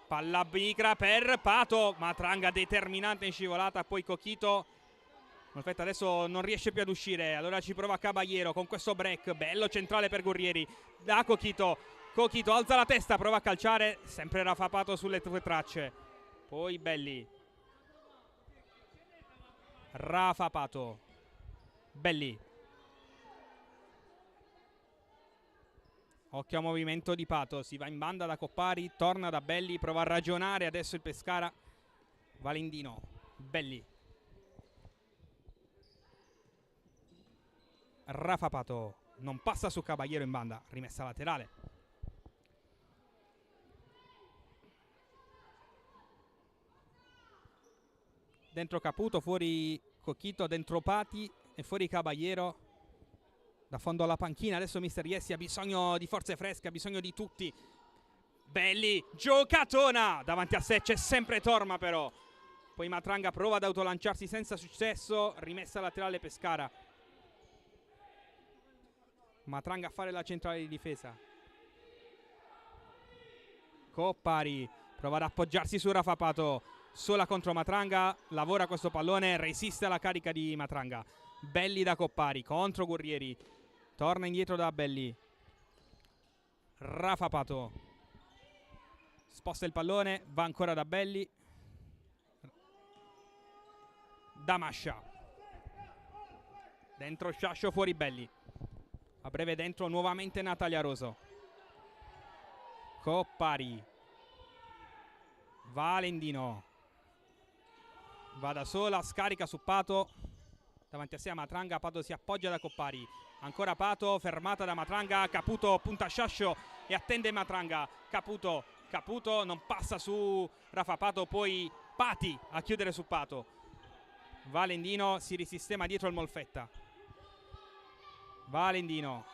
S1: palla bigra per Pato, Matranga determinante in scivolata, poi Cocchito Molfetta adesso non riesce più ad uscire, allora ci prova Caballero con questo break, bello centrale per Gurrieri, da Cochito, Cochito alza la testa, prova a calciare, sempre Rafa Pato sulle tue tracce, poi Belli, Rafa Pato, Belli, occhio a movimento di Pato, si va in banda da Coppari, torna da Belli, prova a ragionare adesso il Pescara, Valendino, Belli, Rafa Pato non passa su Caballero in banda, rimessa laterale. Dentro Caputo, fuori Cochito, dentro Pati e fuori Caballero. Da fondo alla panchina, adesso mister Iessi ha bisogno di forze fresche, ha bisogno di tutti. Belli, giocatona! Davanti a sé c'è sempre Torma però. Poi Matranga prova ad autolanciarsi senza successo, rimessa laterale Pescara. Matranga a fare la centrale di difesa. Coppari prova ad appoggiarsi su Rafa Pato, sola contro Matranga, lavora questo pallone, resiste alla carica di Matranga. Belli da Coppari contro Gurrieri, torna indietro da Belli. Rafa Pato sposta il pallone, va ancora da Belli, da Mascia, dentro Sciascio, fuori Belli. A breve dentro nuovamente Natalia Roso. Coppari, Valendino, va da sola, scarica su Pato, davanti a sé a Matranga, Pato si appoggia da Coppari, ancora Pato, fermata da Matranga, Caputo punta Sciascio e attende Matranga, Caputo, Caputo non passa su Rafa Pato, poi Pati a chiudere su Pato. Valendino si risistema dietro il Molfetta. Valendino,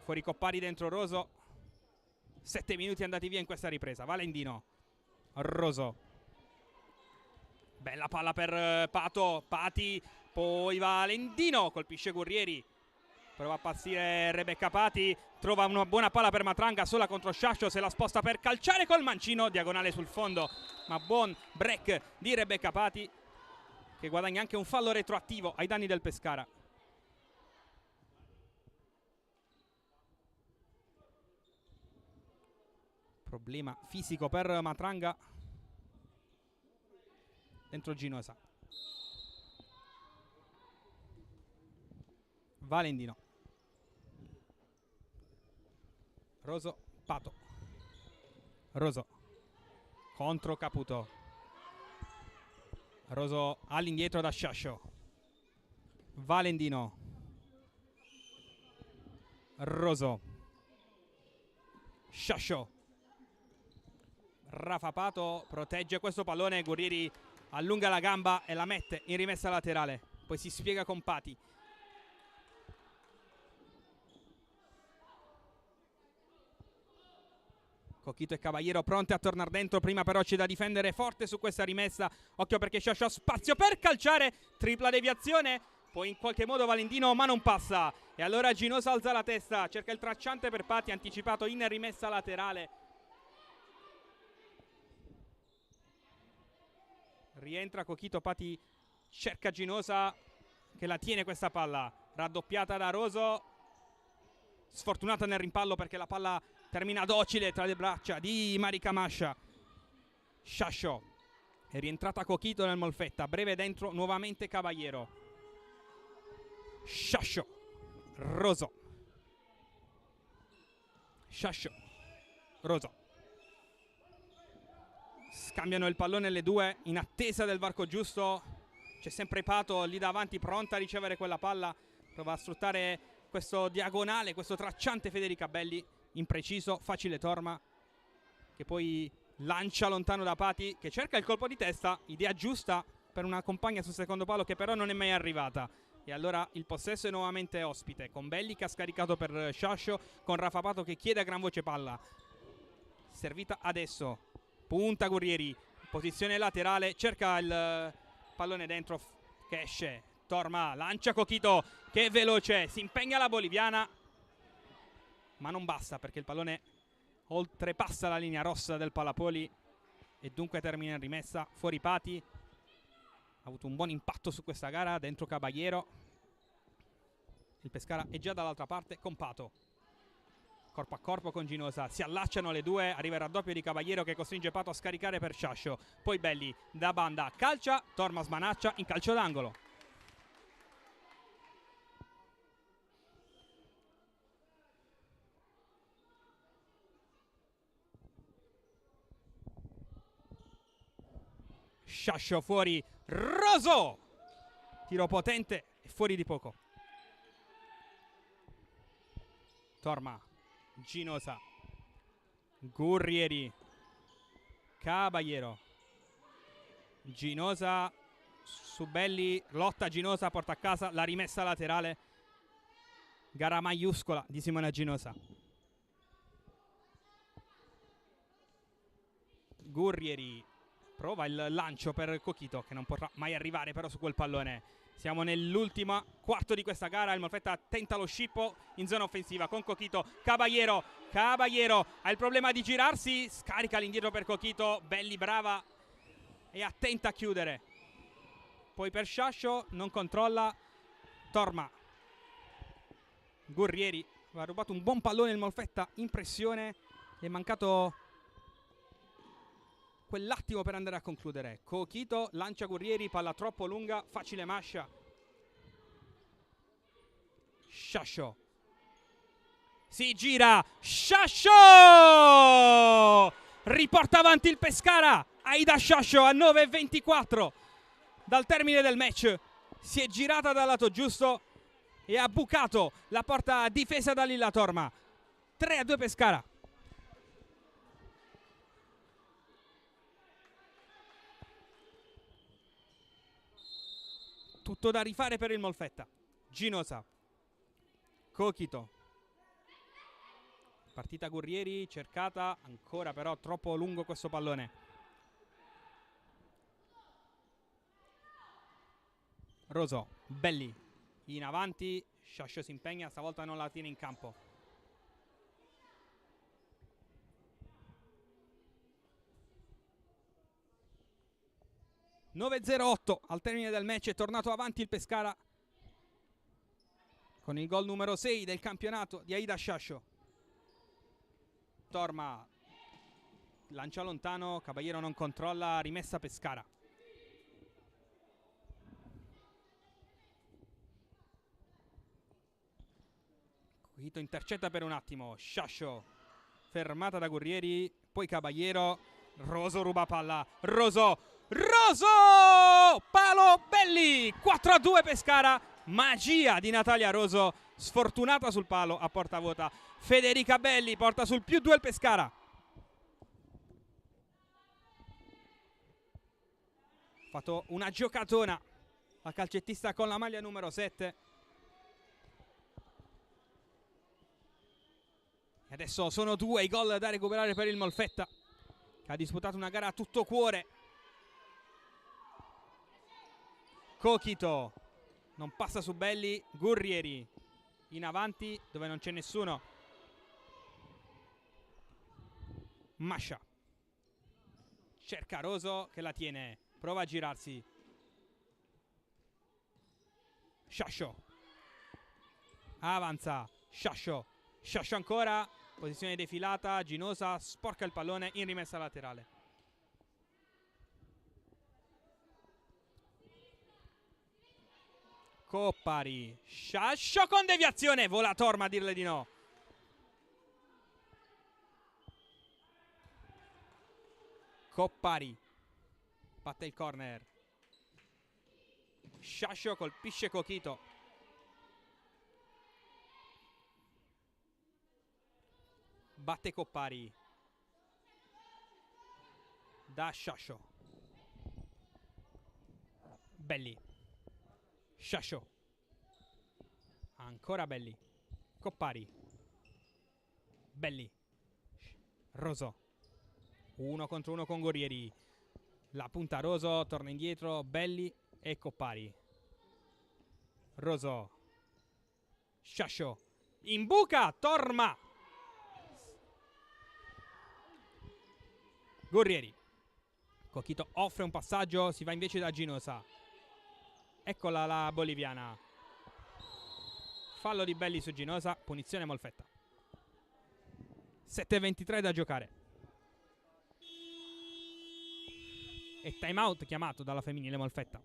S1: fuori Coppari, dentro Roso. 7 minuti andati via in questa ripresa. Valendino, Roso, bella palla per Pato, Pati, poi Valendino, colpisce Gurrieri, prova a passare Rebecca Pati, trova una buona palla per Matranga, sola contro Sciascio, se la sposta per calciare col mancino, diagonale sul fondo, ma buon break di Rebecca Pati, che guadagna anche un fallo retroattivo ai danni del Pescara. Problema fisico per Matranga dentro Ginosa. Valendino, Roso, Pato, Roso contro Caputo, Roso all'indietro da Sciascio, Valendino, Roso, Sciascio, Rafa Pato protegge questo pallone, Gurrieri allunga la gamba e la mette in rimessa laterale, poi si spiega con Pati. Cochito e Caballero pronti a tornare dentro, prima però c'è da difendere forte su questa rimessa, occhio perché Sciascio ha spazio per calciare, tripla deviazione, poi in qualche modo Valendino ma non passa, e allora Ginosa alza la testa, cerca il tracciante per Pati, anticipato in rimessa laterale. Rientra Cochito, Pati cerca Ginosa che la tiene questa palla, raddoppiata da Roso, sfortunata nel rimpallo perché la palla termina docile tra le braccia di Marica Mascia. Sciascio, è rientrata Cochito nel Molfetta, a breve dentro nuovamente Caballero. Sciascio, Roso, Sciascio, Roso. Scambiano il pallone le due in attesa del varco giusto. C'è sempre Pato lì davanti pronta a ricevere quella palla, prova a sfruttare questo diagonale, questo tracciante Federica Belli, impreciso, facile Torma che poi lancia lontano da Pati, che cerca il colpo di testa, idea giusta per una compagna sul secondo palo che però non è mai arrivata. E allora il possesso è nuovamente ospite, con Belli che ha scaricato per Sciascio, con Rafa Pato che chiede a gran voce palla. Servita adesso, punta Gurrieri, posizione laterale, cerca il pallone dentro che esce, Torma, lancia Cochito che è veloce, si impegna la boliviana, ma non basta perché il pallone oltrepassa la linea rossa del Palapoli e dunque termina in rimessa. Fuori Pati, avuto un buon impatto su questa gara dentro Caballero. Il Pescara è già dall'altra parte con Pato. Corpo a corpo con Ginosa, si allacciano le due, arriva il raddoppio di Caballero che costringe Pato a scaricare per Sciascio. Poi Belli da banda calcia, Torma smanaccia in calcio d'angolo. Sciascio fuori, Roso! Tiro potente e fuori di poco. Torma, Ginosa, Gurrieri, Caballero, Ginosa su Belli, lotta Ginosa, porta a casa la rimessa laterale. Gara maiuscola di Simona Ginosa. Gurrieri prova il lancio per Cochito che non potrà mai arrivare però su quel pallone. Siamo nell'ultimo quarto di questa gara. Il Molfetta tenta lo scippo in zona offensiva con Cochito. Caballero ha il problema di girarsi, scarica all'indietro per Cochito. Belli brava e attenta a chiudere. Poi per Sciascio non controlla. Torma, Gurrieri ha rubato un buon pallone il Molfetta in pressione. Gli è mancato quell'attimo per andare a concludere. Cochito lancia Gurrieri, palla troppo lunga, facile mascia. Sciascio si gira, Sciascio riporta avanti il Pescara. Aida Sciascio a 9:24 dal termine del match si è girata dal lato giusto e ha bucato la porta difesa da Lilla Torma. 3-2 Pescara. Tutto da rifare per il Molfetta. Ginosa, Cochito, partita Gurrieri, cercata, ancora però troppo lungo questo pallone. Roso, Belli, in avanti, Sciascio si impegna, stavolta non la tiene in campo. (9:08) al termine del match, è tornato avanti il Pescara con il gol numero 6 del campionato di Aida Sciascio. Torma lancia lontano, Caballero non controlla, rimessa Pescara. Cochito intercetta per un attimo, Sciascio fermata da Gurrieri, poi Caballero, Roso ruba palla, Roso, palo Belli, 4-2 Pescara, magia di Natalia Roso, sfortunata sul palo a porta vuota. Federica Belli porta sul +2 il Pescara. Ha fatto una giocatona la calcettista con la maglia numero 7. E adesso sono 2 i gol da recuperare per il Molfetta, che ha disputato una gara a tutto cuore. Cochito non passa su Belli, Gurrieri in avanti dove non c'è nessuno. Mascia cerca Roso che la tiene, prova a girarsi. Sciascio avanza, Sciascio ancora, posizione defilata, Ginosa sporca il pallone in rimessa laterale. Coppari, Sciascio con deviazione, vola Torma a dirle di no. Coppari batte il corner, Sciascio colpisce Cochito. Batte Coppari da Sciascio. Belli, Sciascio, ancora Belli, Coppari, Belli, Roso, 1 contro 1 con Gurrieri, la punta Roso, torna indietro Belli e Coppari. Roso, Sciascio, in buca, Torma, Gurrieri. Cochito offre un passaggio, si va invece da Ginosa. Eccola la boliviana. Fallo di Belli su Ginosa, punizione Molfetta. 7:23 da giocare. E time out chiamato dalla femminile Molfetta.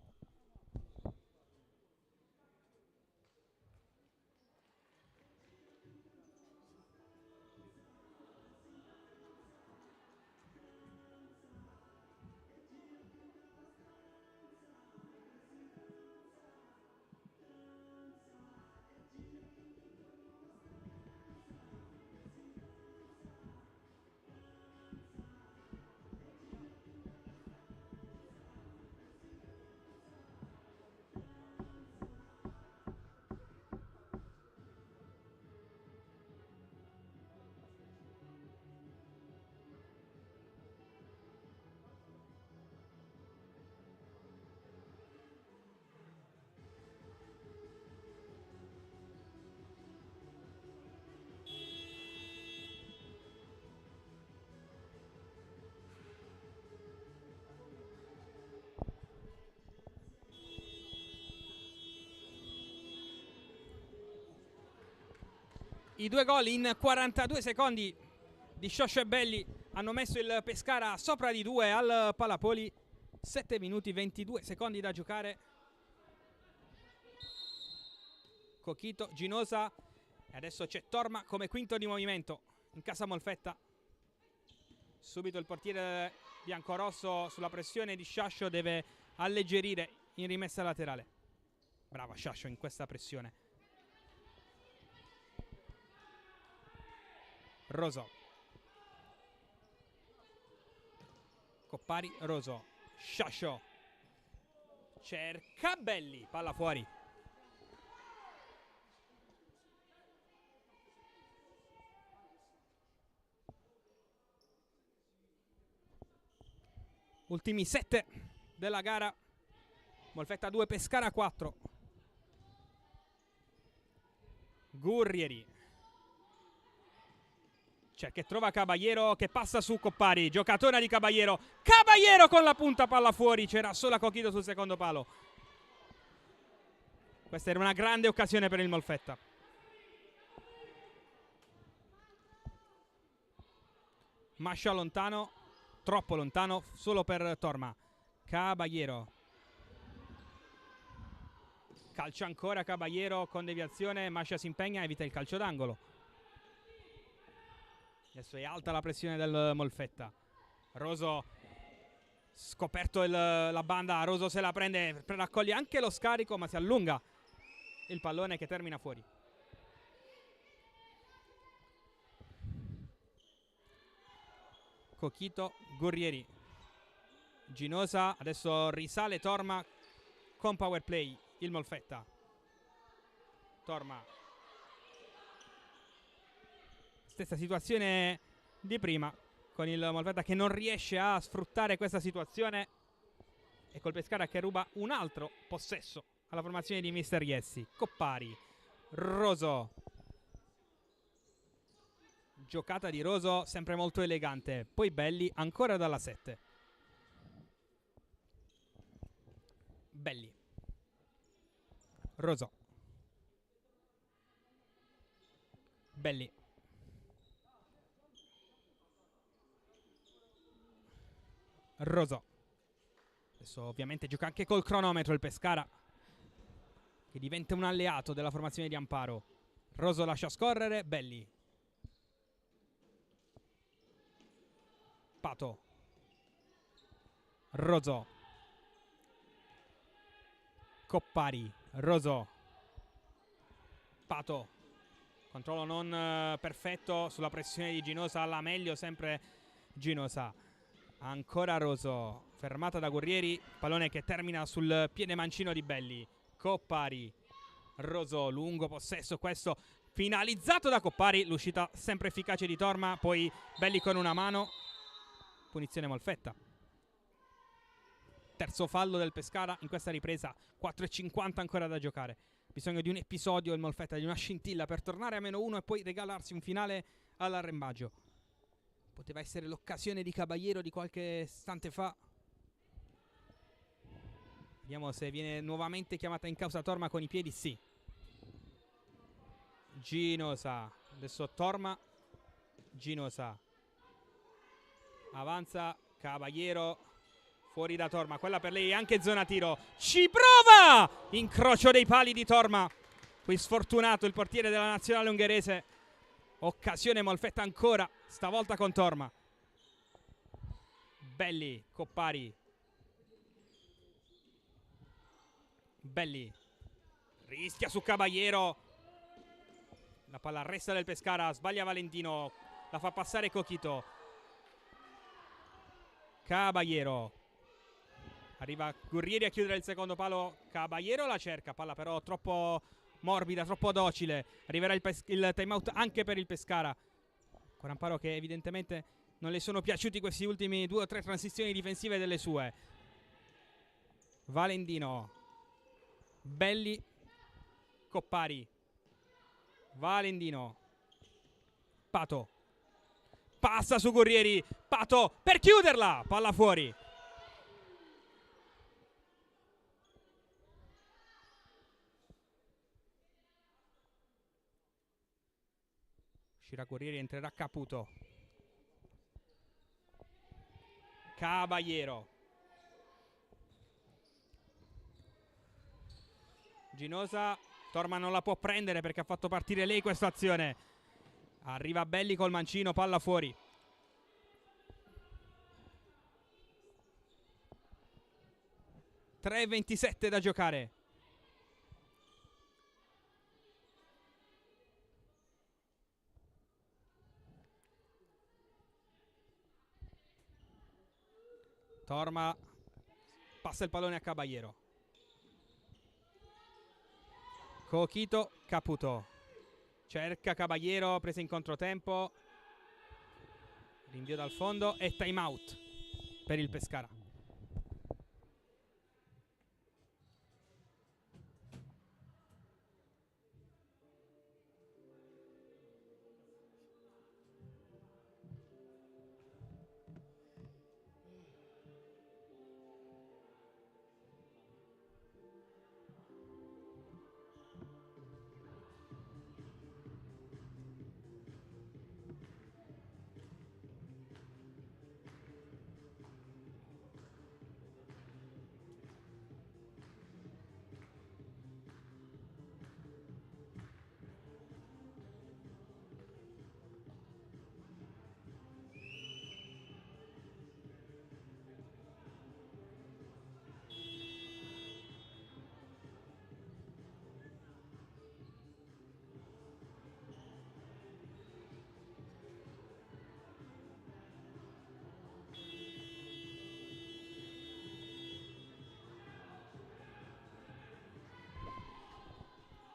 S1: I 2 gol in 42 secondi di Scioscio e Belli hanno messo il Pescara sopra di 2 al Palapoli. 7 minuti 22 secondi da giocare. Cochito, Ginosa e adesso c'è Torma come quinto di movimento in casa Molfetta. Subito il portiere biancorosso sulla pressione di Sciascio deve alleggerire in rimessa laterale. Brava Sciascio in questa pressione. Roso, Coppari, Roso, Sciascio cerca Belli, palla fuori. Ultimi 7 della gara. Molfetta 2, Pescara 4. Gurrieri c'è che trova Caballero, che passa su Coppari. Giocatore di Caballero. Caballero con la punta, palla fuori. C'era solo Cochito sul secondo palo. Questa era una grande occasione per il Molfetta. Mascia lontano, troppo lontano, solo per Torma. Caballero. Calcia ancora Caballero con deviazione. Mascia si impegna, evita il calcio d'angolo. Adesso è alta la pressione del Molfetta. Roso scoperto la banda. Roso se la prende, raccoglie anche lo scarico, ma si allunga il pallone che termina fuori. Cochito, Gurrieri, Ginosa. Adesso risale Torma con power play il Molfetta. Torma, stessa situazione di prima, con il Molfetta che non riesce a sfruttare questa situazione e col Pescara che ruba un altro possesso alla formazione di Mister Iessi. Coppari, Roso, giocata di Roso sempre molto elegante, poi Belli ancora dalla 7. Belli, Roso, Belli, Roso. Adesso ovviamente gioca anche col cronometro il Pescara, che diventa un alleato della formazione di Amparo. Roso lascia scorrere, Belli, Pato, Roso, Coppari, Roso, Pato. Controllo non perfetto sulla pressione di Ginosa, alla meglio sempre Ginosa. Ancora Roso, fermata da Gurrieri, pallone che termina sul piede mancino di Belli. Coppari, Roso, lungo possesso questo, finalizzato da Coppari, l'uscita sempre efficace di Torma, poi Belli con una mano, punizione Molfetta. Terzo fallo del Pescara in questa ripresa, 4:50 ancora da giocare. Bisogno di un episodio il Molfetta, di una scintilla per tornare a -1 e poi regalarsi un finale all'arrembaggio. Poteva essere l'occasione di Caballero di qualche istante fa. Vediamo se viene nuovamente chiamata in causa Torma con i piedi. Sì. Ginosa. Adesso Torma. Ginosa. Avanza Caballero. Fuori da Torma. Quella per lei è anche zona tiro. Ci prova! Incrocio dei pali di Torma. Qui sfortunato il portiere della nazionale ungherese. Occasione Molfetta ancora. Stavolta con Torma. Belli. Coppari. Belli. Rischia su Caballero. La palla resta del Pescara. Sbaglia Valentino. La fa passare Coquito. Caballero. Arriva Gurrieri a chiudere il secondo palo. Caballero la cerca. Palla però troppo morbida, troppo docile. Arriverà il timeout anche per il Pescara. Coramparo che evidentemente non le sono piaciuti questi ultimi 2 o 3 transizioni difensive delle sue. Valentino. Belli. Coppari. Valentino. Pato. Passa su Gurrieri. Pato per chiuderla. Palla fuori. Uscirà Gurrieri, entrerà Caputo. Caballero. Ginosa. Torma non la può prendere perché ha fatto partire lei questa azione. Arriva Belli col mancino, palla fuori. (3:27 da giocare). Torma passa il pallone a Caballero. Coquito, Caputo. Cerca Caballero, presa in controtempo. Rinvio dal fondo e time out per il Pescara.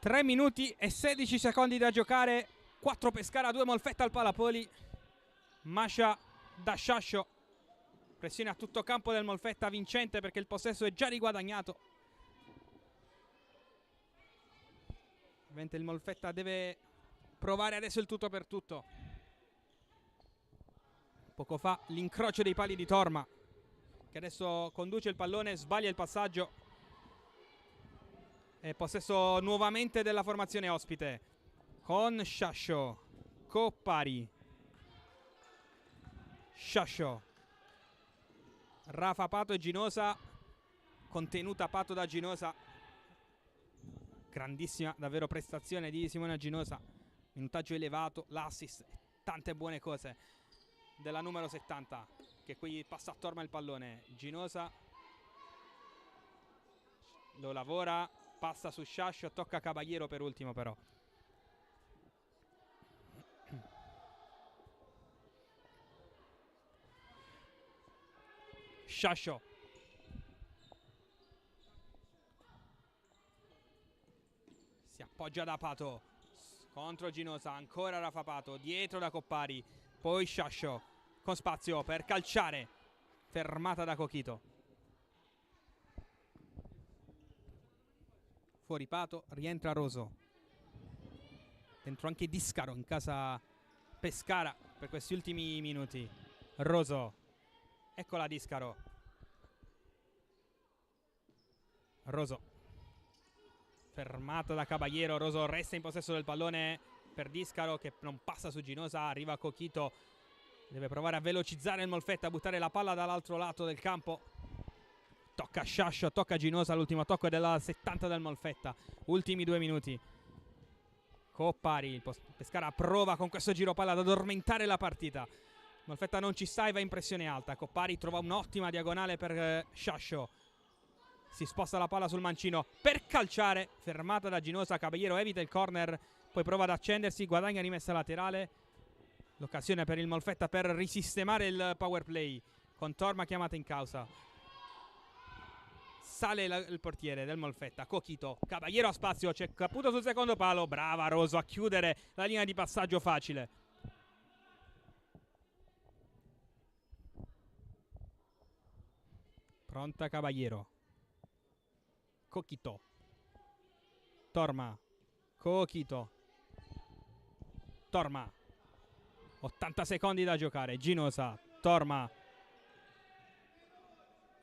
S1: Tre minuti e 16 secondi da giocare. 4 Pescara, 2 Molfetta al Palapoli. Mascia da Sciascio. Pressione a tutto campo del Molfetta, vincente perché il possesso è già riguadagnato. Ovviamente il Molfetta deve provare adesso il tutto per tutto. Poco fa l'incrocio dei pali di Torma, che adesso conduce il pallone, sbaglia il passaggio. E possesso nuovamente della formazione ospite con Sciascio, Coppari, Sciascio, Rafa Pato e Ginosa. Contenuta Pato da Ginosa. Grandissima davvero prestazione di Simona Ginosa. Minutaggio elevato, l'assist, tante buone cose della numero 70, che qui passa a Torma il pallone. Ginosa lo lavora, passa su Sciascio, tocca Caballero per ultimo però. Sciascio. Si appoggia da Pato. Contro Ginosa, ancora Rafa Pato, dietro da Coppari. Poi Sciascio, con spazio per calciare. Fermata da Coquito. Fuori Pato, rientra Roso. Dentro anche Discaro in casa Pescara per questi ultimi minuti. Roso. Eccola Discaro. Roso. Fermata da Caballero. Roso resta in possesso del pallone per Discaro che non passa su Ginosa. Arriva Coquito. Deve provare a velocizzare il Molfetta, a buttare la palla dall'altro lato del campo. Tocca Sciascio, tocca Ginosa. L'ultimo tocco è della 70 del Molfetta. Ultimi 2 minuti. Coppari. Il Pescara prova con questo giro palla ad addormentare la partita. Molfetta non ci sta e va in pressione alta. Coppari trova un'ottima diagonale per Sciascio. Si sposta la palla sul mancino per calciare. Fermata da Ginosa. Caballero evita il corner. Poi prova ad accendersi. Guadagna rimessa laterale. L'occasione per il Molfetta per risistemare il power play. Con Torma chiamata in causa. Sale il portiere del Molfetta. Coquito. Caballero a spazio. C'è Caputo sul secondo palo. Brava Roso a chiudere la linea di passaggio facile. Pronta Caballero. Coquito. Torma. Coquito. Torma. 80 secondi da giocare. Ginosa. Torma.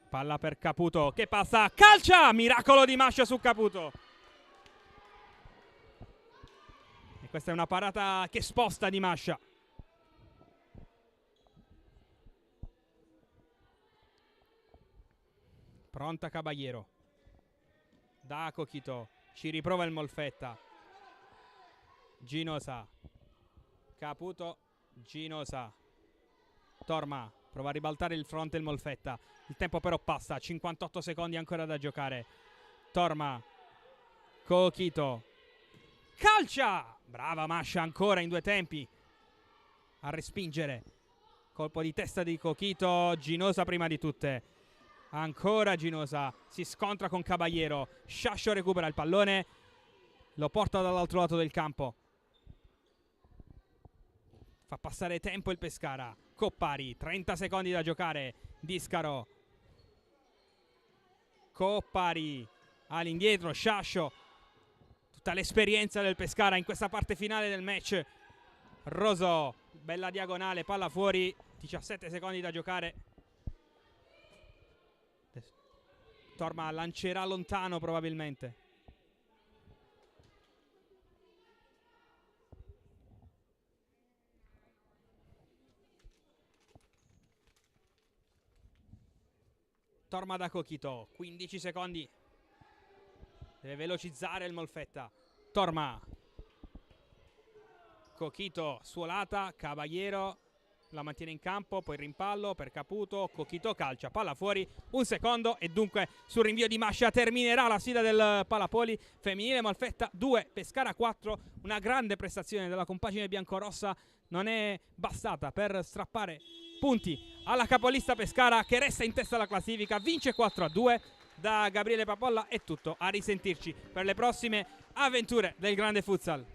S1: Palla per Caputo che passa. Calcia! Miracolo di Mascia su Caputo. E questa è una parata che sposta di Mascia. Pronta Caballero. Da Coquito. Ci riprova il Molfetta. Ginosa. Caputo. Ginosa. Torma. Prova a ribaltare il fronte il Molfetta. Il tempo però passa. 58 secondi ancora da giocare. Torma. Coquito. Calcia! Brava Mascia ancora in 2 tempi a respingere. Colpo di testa di Coquito. Ginosa prima di tutte. Ancora Ginosa. Si scontra con Caballero. Sciascio recupera il pallone. Lo porta dall'altro lato del campo. Fa passare tempo il Pescara. Coppari, 30 secondi da giocare. Discaro. Coppari. All'indietro, Sciascio. Tutta l'esperienza del Pescara in questa parte finale del match. Roso. Bella diagonale, palla fuori. 17 secondi da giocare. Torma lancerà lontano probabilmente. Torma da Coquito, 15 secondi. Deve velocizzare il Molfetta. Torma. Coquito, suolata, Caballero la mantiene in campo, poi rimpallo per Caputo. Coquito calcia, palla fuori, 1 secondo e dunque sul rinvio di Mascia terminerà la sfida del Palapoli femminile. Molfetta 2, Pescara 4. Una grande prestazione della compagine biancorossa non è bastata per strappare punti alla capolista Pescara che resta in testa alla classifica, vince 4-2. Da Gabriele Papolla è tutto, a risentirci per le prossime avventure del grande futsal.